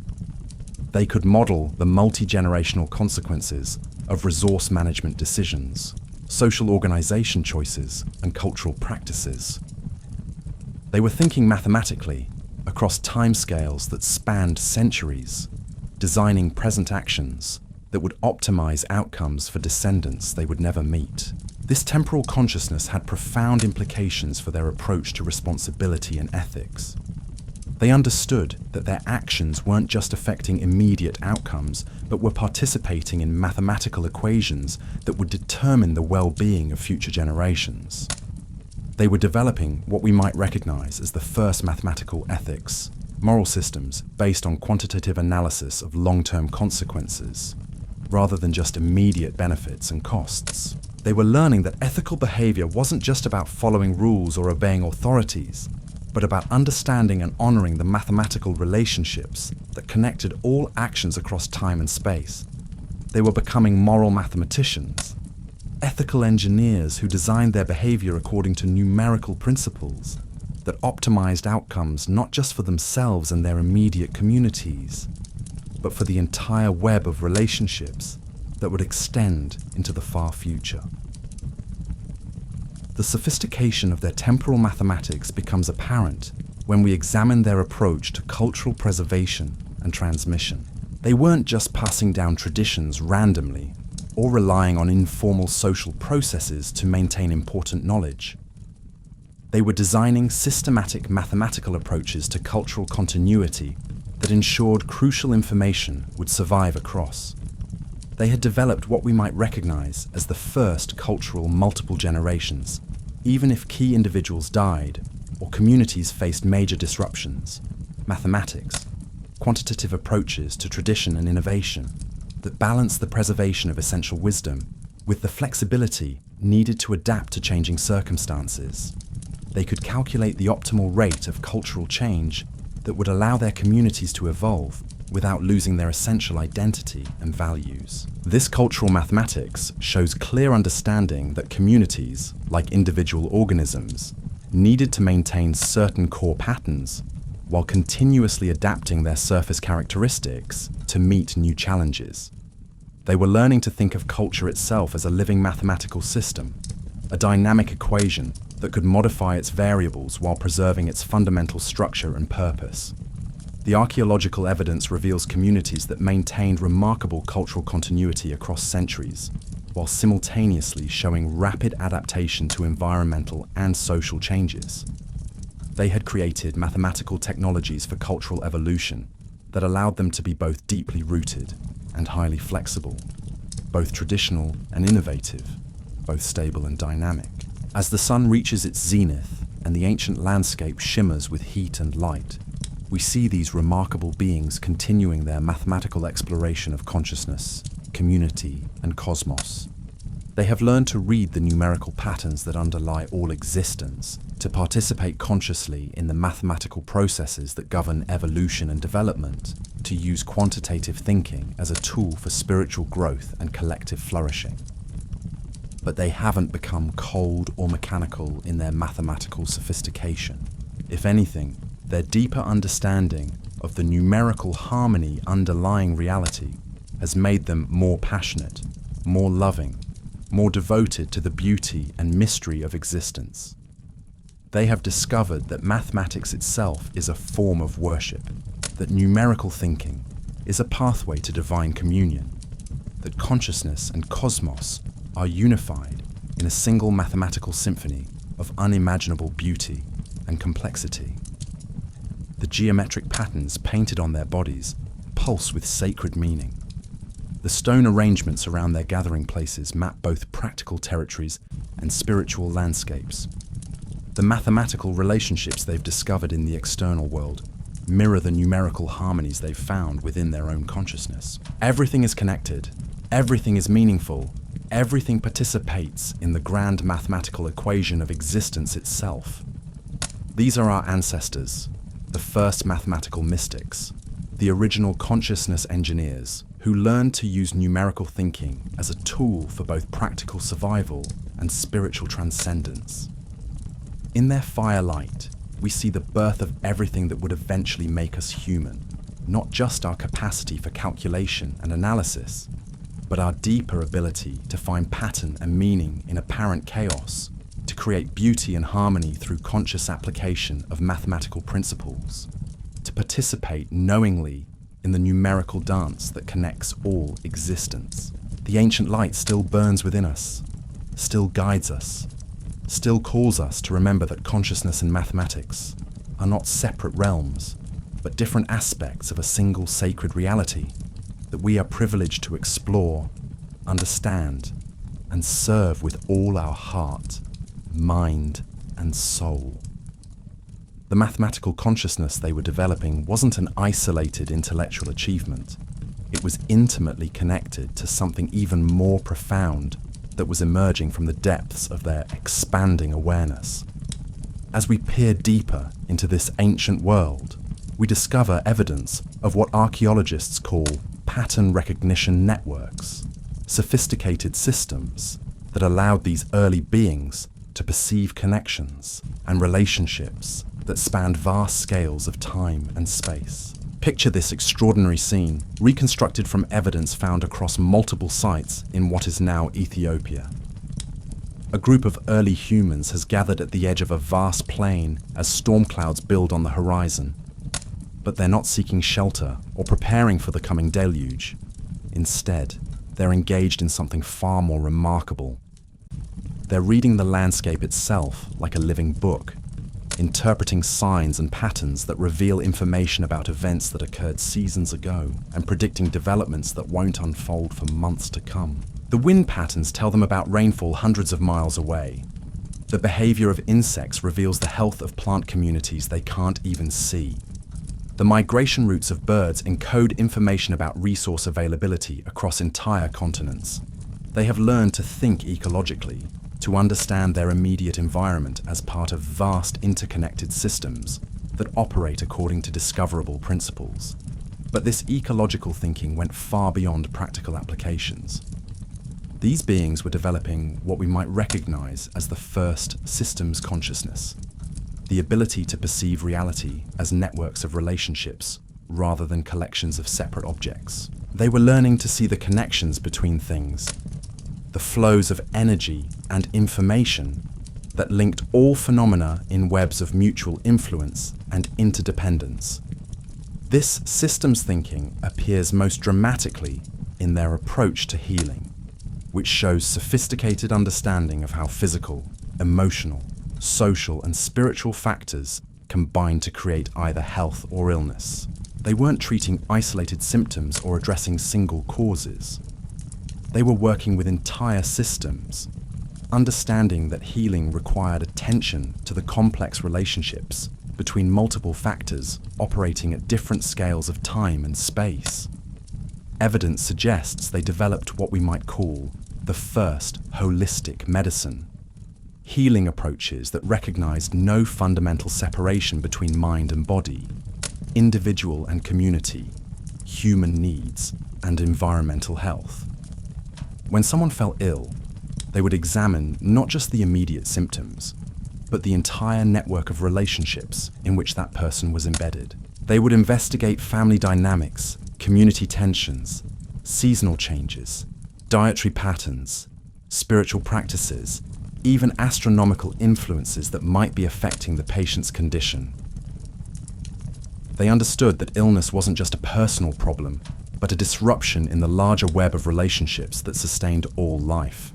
They could model the multi-generational consequences of resource management decisions, social organization choices, and cultural practices. They were thinking mathematically across timescales that spanned centuries, designing present actions that would optimize outcomes for descendants they would never meet. This temporal consciousness had profound implications for their approach to responsibility and ethics. They understood that their actions weren't just affecting immediate outcomes, but were participating in mathematical equations that would determine the well-being of future generations. They were developing what we might recognize as the first mathematical ethics, moral systems based on quantitative analysis of long-term consequences, rather than just immediate benefits and costs. They were learning that ethical behavior wasn't just about following rules or obeying authorities, but about understanding and honoring the mathematical relationships that connected all actions across time and space. They were becoming moral mathematicians, ethical engineers who designed their behavior according to numerical principles that optimized outcomes not just for themselves and their immediate communities, but for the entire web of relationships that would extend into the far future. The sophistication of their temporal mathematics becomes apparent when we examine their approach to cultural preservation and transmission. They weren't just passing down traditions randomly or relying on informal social processes to maintain important knowledge. They were designing systematic mathematical approaches to cultural continuity that ensured crucial information would survive across. They had developed what we might recognize as the first cultural multiple generations, even if key individuals died or communities faced major disruptions. Mathematics, quantitative approaches to tradition and innovation that balance the preservation of essential wisdom with the flexibility needed to adapt to changing circumstances. They could calculate the optimal rate of cultural change that would allow their communities to evolve without losing their essential identity and values. This cultural mathematics shows clear understanding that communities, like individual organisms, needed to maintain certain core patterns while continuously adapting their surface characteristics to meet new challenges. They were learning to think of culture itself as a living mathematical system, a dynamic equation that could modify its variables while preserving its fundamental structure and purpose. The archaeological evidence reveals communities that maintained remarkable cultural continuity across centuries, while simultaneously showing rapid adaptation to environmental and social changes. They had created mathematical technologies for cultural evolution that allowed them to be both deeply rooted and highly flexible, both traditional and innovative, both stable and dynamic. As the sun reaches its zenith, and the ancient landscape shimmers with heat and light, we see these remarkable beings continuing their mathematical exploration of consciousness, community, and cosmos. They have learned to read the numerical patterns that underlie all existence, to participate consciously in the mathematical processes that govern evolution and development, to use quantitative thinking as a tool for spiritual growth and collective flourishing. But they haven't become cold or mechanical in their mathematical sophistication. If anything, their deeper understanding of the numerical harmony underlying reality has made them more passionate, more loving, more devoted to the beauty and mystery of existence. They have discovered that mathematics itself is a form of worship, that numerical thinking is a pathway to divine communion, that consciousness and cosmos are unified in a single mathematical symphony of unimaginable beauty and complexity. The geometric patterns painted on their bodies pulse with sacred meaning. The stone arrangements around their gathering places map both practical territories and spiritual landscapes. The mathematical relationships they've discovered in the external world mirror the numerical harmonies they've found within their own consciousness. Everything is connected, everything is meaningful, everything participates in the grand mathematical equation of existence itself. These are our ancestors, the first mathematical mystics, the original consciousness engineers, who learned to use numerical thinking as a tool for both practical survival and spiritual transcendence. In their firelight, we see the birth of everything that would eventually make us human, not just our capacity for calculation and analysis, but our deeper ability to find pattern and meaning in apparent chaos, to create beauty and harmony through conscious application of mathematical principles, to participate knowingly in the numerical dance that connects all existence. The ancient light still burns within us, still guides us, still calls us to remember that consciousness and mathematics are not separate realms, but different aspects of a single sacred reality that we are privileged to explore, understand, and serve with all our heart, mind, and soul. The mathematical consciousness they were developing wasn't an isolated intellectual achievement. It was intimately connected to something even more profound that was emerging from the depths of their expanding awareness. As we peer deeper into this ancient world, we discover evidence of what archaeologists call pattern recognition networks, sophisticated systems that allowed these early beings to perceive connections and relationships that spanned vast scales of time and space. Picture this extraordinary scene, reconstructed from evidence found across multiple sites in what is now Ethiopia. A group of early humans has gathered at the edge of a vast plain as storm clouds build on the horizon. But they're not seeking shelter or preparing for the coming deluge. Instead, they're engaged in something far more remarkable. They're reading the landscape itself like a living book, interpreting signs and patterns that reveal information about events that occurred seasons ago, and predicting developments that won't unfold for months to come. The wind patterns tell them about rainfall hundreds of miles away. The behavior of insects reveals the health of plant communities they can't even see. The migration routes of birds encode information about resource availability across entire continents. They have learned to think ecologically, to understand their immediate environment as part of vast interconnected systems that operate according to discoverable principles. But this ecological thinking went far beyond practical applications. These beings were developing what we might recognize as the first systems consciousness, the ability to perceive reality as networks of relationships rather than collections of separate objects. They were learning to see the connections between things, the flows of energy and information that linked all phenomena in webs of mutual influence and interdependence. This systems thinking appears most dramatically in their approach to healing, which shows sophisticated understanding of how physical, emotional, social, and spiritual factors combine to create either health or illness. They weren't treating isolated symptoms or addressing single causes. They were working with entire systems, understanding that healing required attention to the complex relationships between multiple factors operating at different scales of time and space. Evidence suggests they developed what we might call the first holistic medicine, healing approaches that recognized no fundamental separation between mind and body, individual and community, human needs, and environmental health. When someone fell ill, they would examine not just the immediate symptoms, but the entire network of relationships in which that person was embedded. They would investigate family dynamics, community tensions, seasonal changes, dietary patterns, spiritual practices, even astronomical influences that might be affecting the patient's condition. They understood that illness wasn't just a personal problem, but a disruption in the larger web of relationships that sustained all life.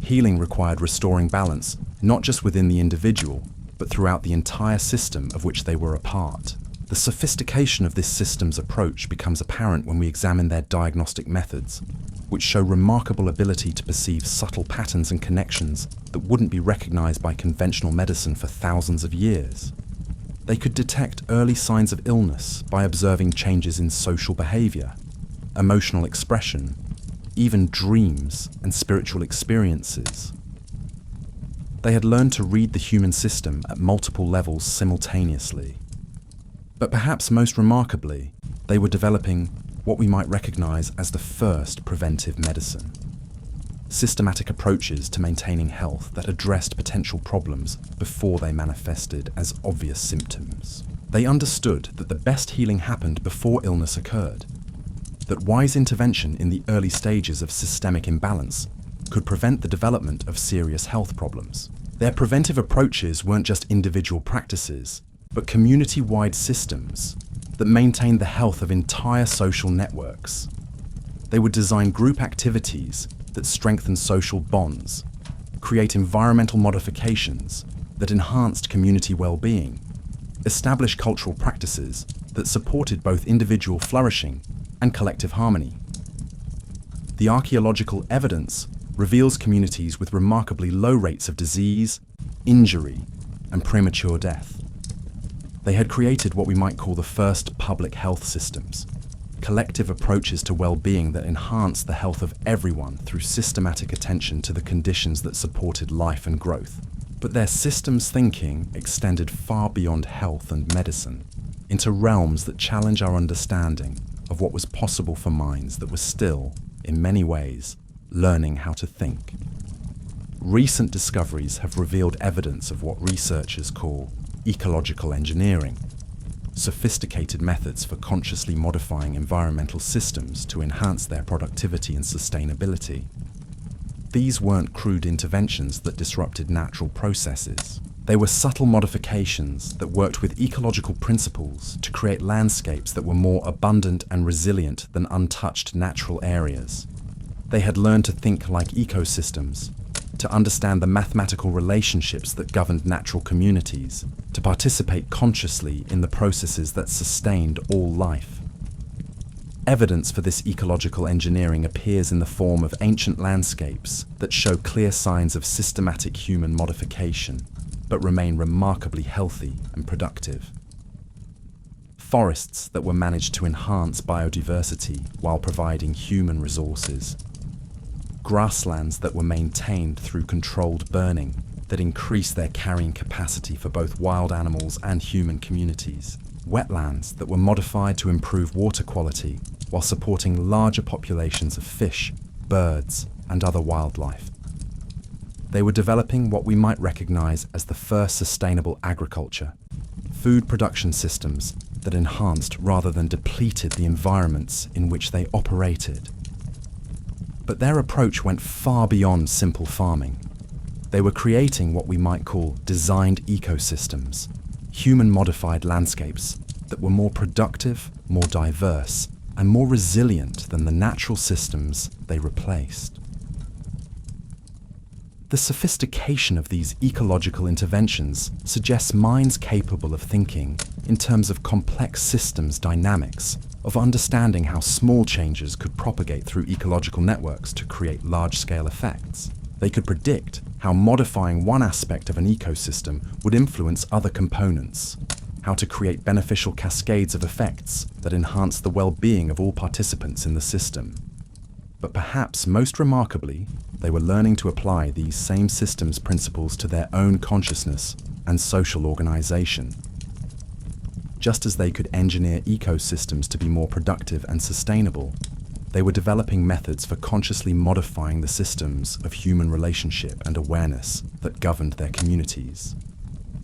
Healing required restoring balance, not just within the individual, but throughout the entire system of which they were a part. The sophistication of this system's approach becomes apparent when we examine their diagnostic methods, which show remarkable ability to perceive subtle patterns and connections that wouldn't be recognized by conventional medicine for thousands of years. They could detect early signs of illness by observing changes in social behavior, emotional expression, even dreams and spiritual experiences. They had learned to read the human system at multiple levels simultaneously. But perhaps most remarkably, they were developing what we might recognize as the first preventive medicine. Systematic approaches to maintaining health that addressed potential problems before they manifested as obvious symptoms. They understood that the best healing happened before illness occurred, that wise intervention in the early stages of systemic imbalance could prevent the development of serious health problems. Their preventive approaches weren't just individual practices, but community-wide systems that maintained the health of entire social networks. They would design group activities that strengthened social bonds, create environmental modifications that enhanced community well-being, establish cultural practices that supported both individual flourishing and collective harmony. The archaeological evidence reveals communities with remarkably low rates of disease, injury, and premature death. They had created what we might call the first public health systems, collective approaches to well-being that enhance the health of everyone through systematic attention to the conditions that supported life and growth. But their systems thinking extended far beyond health and medicine, into realms that challenge our understanding of what was possible for minds that were still, in many ways, learning how to think. Recent discoveries have revealed evidence of what researchers call ecological engineering, sophisticated methods for consciously modifying environmental systems to enhance their productivity and sustainability. These weren't crude interventions that disrupted natural processes. They were subtle modifications that worked with ecological principles to create landscapes that were more abundant and resilient than untouched natural areas. They had learned to think like ecosystems, to understand the mathematical relationships that governed natural communities, to participate consciously in the processes that sustained all life. Evidence for this ecological engineering appears in the form of ancient landscapes that show clear signs of systematic human modification, but remain remarkably healthy and productive. Forests that were managed to enhance biodiversity while providing human resources. Grasslands that were maintained through controlled burning that increased their carrying capacity for both wild animals and human communities. Wetlands that were modified to improve water quality while supporting larger populations of fish, birds, and other wildlife. They were developing what we might recognize as the first sustainable agriculture, food production systems that enhanced rather than depleted the environments in which they operated. But their approach went far beyond simple farming. They were creating what we might call designed ecosystems, human-modified landscapes that were more productive, more diverse, and more resilient than the natural systems they replaced. The sophistication of these ecological interventions suggests minds capable of thinking in terms of complex systems dynamics, of understanding how small changes could propagate through ecological networks to create large-scale effects. They could predict how modifying one aspect of an ecosystem would influence other components, how to create beneficial cascades of effects that enhance the well-being of all participants in the system. But perhaps most remarkably, they were learning to apply these same systems principles to their own consciousness and social organization. Just as they could engineer ecosystems to be more productive and sustainable, they were developing methods for consciously modifying the systems of human relationship and awareness that governed their communities.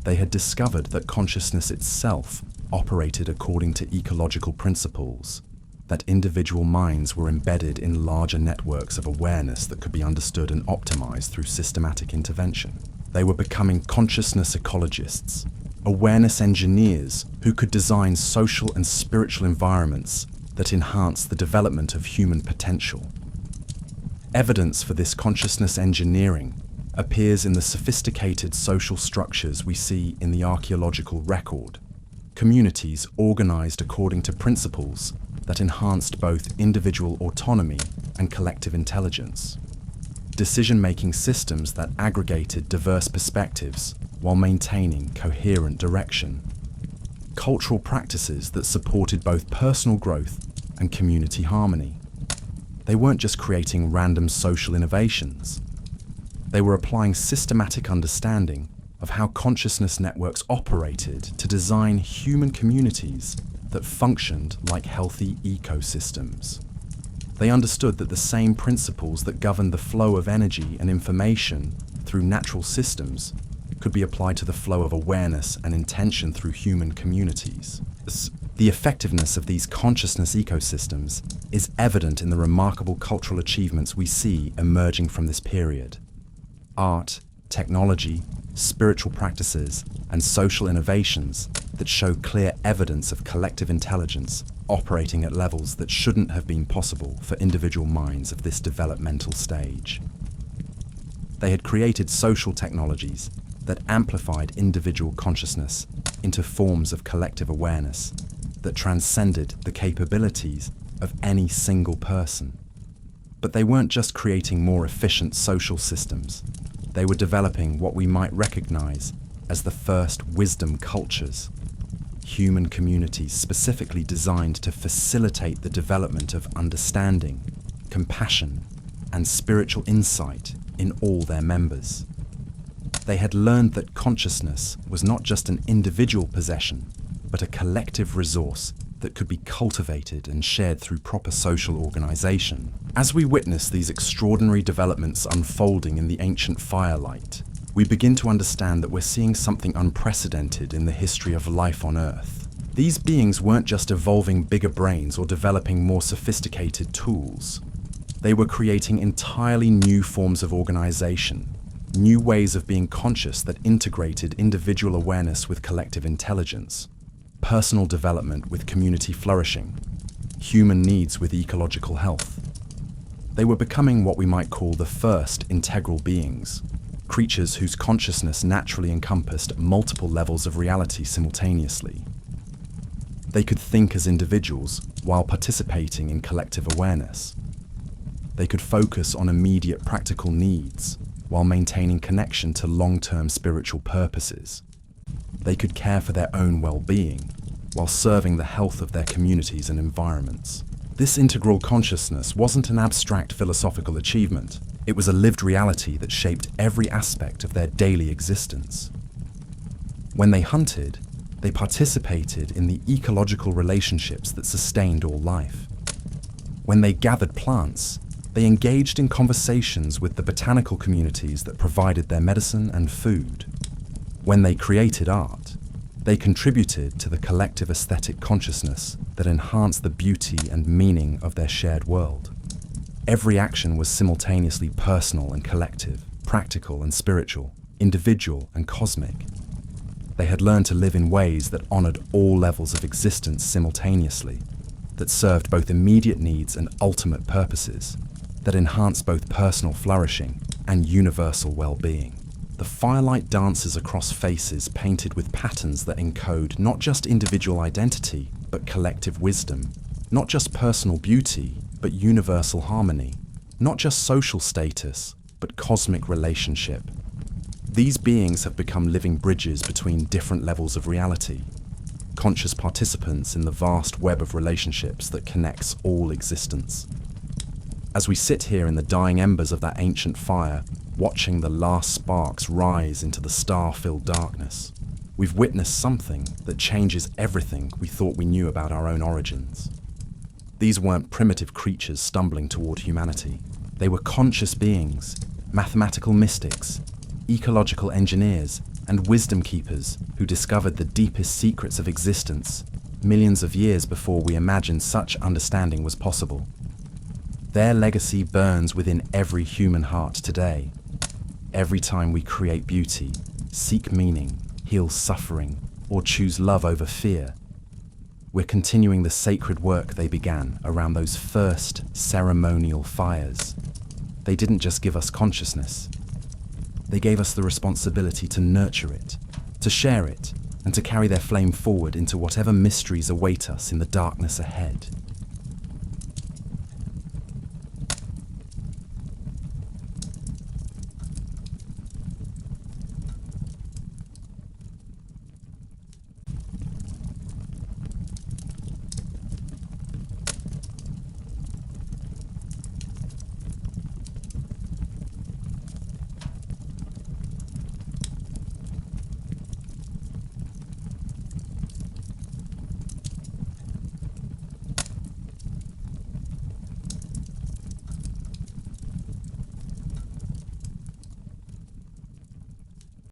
They had discovered that consciousness itself operated according to ecological principles, that individual minds were embedded in larger networks of awareness that could be understood and optimized through systematic intervention. They were becoming consciousness ecologists, awareness engineers who could design social and spiritual environments that enhance the development of human potential. Evidence for this consciousness engineering appears in the sophisticated social structures we see in the archaeological record, communities organized according to principles that enhanced both individual autonomy and collective intelligence, decision-making systems that aggregated diverse perspectives while maintaining coherent direction, cultural practices that supported both personal growth and community harmony. They weren't just creating random social innovations. They were applying systematic understanding of how consciousness networks operated to design human communities that functioned like healthy ecosystems. They understood that the same principles that govern the flow of energy and information through natural systems could be applied to the flow of awareness and intention through human communities. The effectiveness of these consciousness ecosystems is evident in the remarkable cultural achievements we see emerging from this period. Art, technology, spiritual practices, and social innovations that show clear evidence of collective intelligence operating at levels that shouldn't have been possible for individual minds of this developmental stage. They had created social technologies that amplified individual consciousness into forms of collective awareness that transcended the capabilities of any single person. But they weren't just creating more efficient social systems. They were developing what we might recognize as the first wisdom cultures, human communities specifically designed to facilitate the development of understanding, compassion, and spiritual insight in all their members. They had learned that consciousness was not just an individual possession, but a collective resource that could be cultivated and shared through proper social organization. As we witness these extraordinary developments unfolding in the ancient firelight, we begin to understand that we're seeing something unprecedented in the history of life on Earth. These beings weren't just evolving bigger brains or developing more sophisticated tools. They were creating entirely new forms of organization, new ways of being conscious that integrated individual awareness with collective intelligence, personal development with community flourishing, human needs with ecological health. They were becoming what we might call the first integral beings, creatures whose consciousness naturally encompassed multiple levels of reality simultaneously. They could think as individuals while participating in collective awareness. They could focus on immediate practical needs while maintaining connection to long-term spiritual purposes. They could care for their own well-being while serving the health of their communities and environments. This integral consciousness wasn't an abstract philosophical achievement. It was a lived reality that shaped every aspect of their daily existence. When they hunted, they participated in the ecological relationships that sustained all life. When they gathered plants, they engaged in conversations with the botanical communities that provided their medicine and food. When they created art, they contributed to the collective aesthetic consciousness that enhanced the beauty and meaning of their shared world. Every action was simultaneously personal and collective, practical and spiritual, individual and cosmic. They had learned to live in ways that honored all levels of existence simultaneously, that served both immediate needs and ultimate purposes, that enhanced both personal flourishing and universal well-being. The firelight dances across faces painted with patterns that encode not just individual identity, but collective wisdom, not just personal beauty, but universal harmony, not just social status, but cosmic relationship. These beings have become living bridges between different levels of reality, conscious participants in the vast web of relationships that connects all existence. As we sit here in the dying embers of that ancient fire, watching the last sparks rise into the star-filled darkness, we've witnessed something that changes everything we thought we knew about our own origins. These weren't primitive creatures stumbling toward humanity. They were conscious beings, mathematical mystics, ecological engineers, and wisdom keepers who discovered the deepest secrets of existence millions of years before we imagined such understanding was possible. Their legacy burns within every human heart today. Every time we create beauty, seek meaning, heal suffering, or choose love over fear, we're continuing the sacred work they began around those first ceremonial fires. They didn't just give us consciousness. They gave us the responsibility to nurture it, to share it, and to carry their flame forward into whatever mysteries await us in the darkness ahead.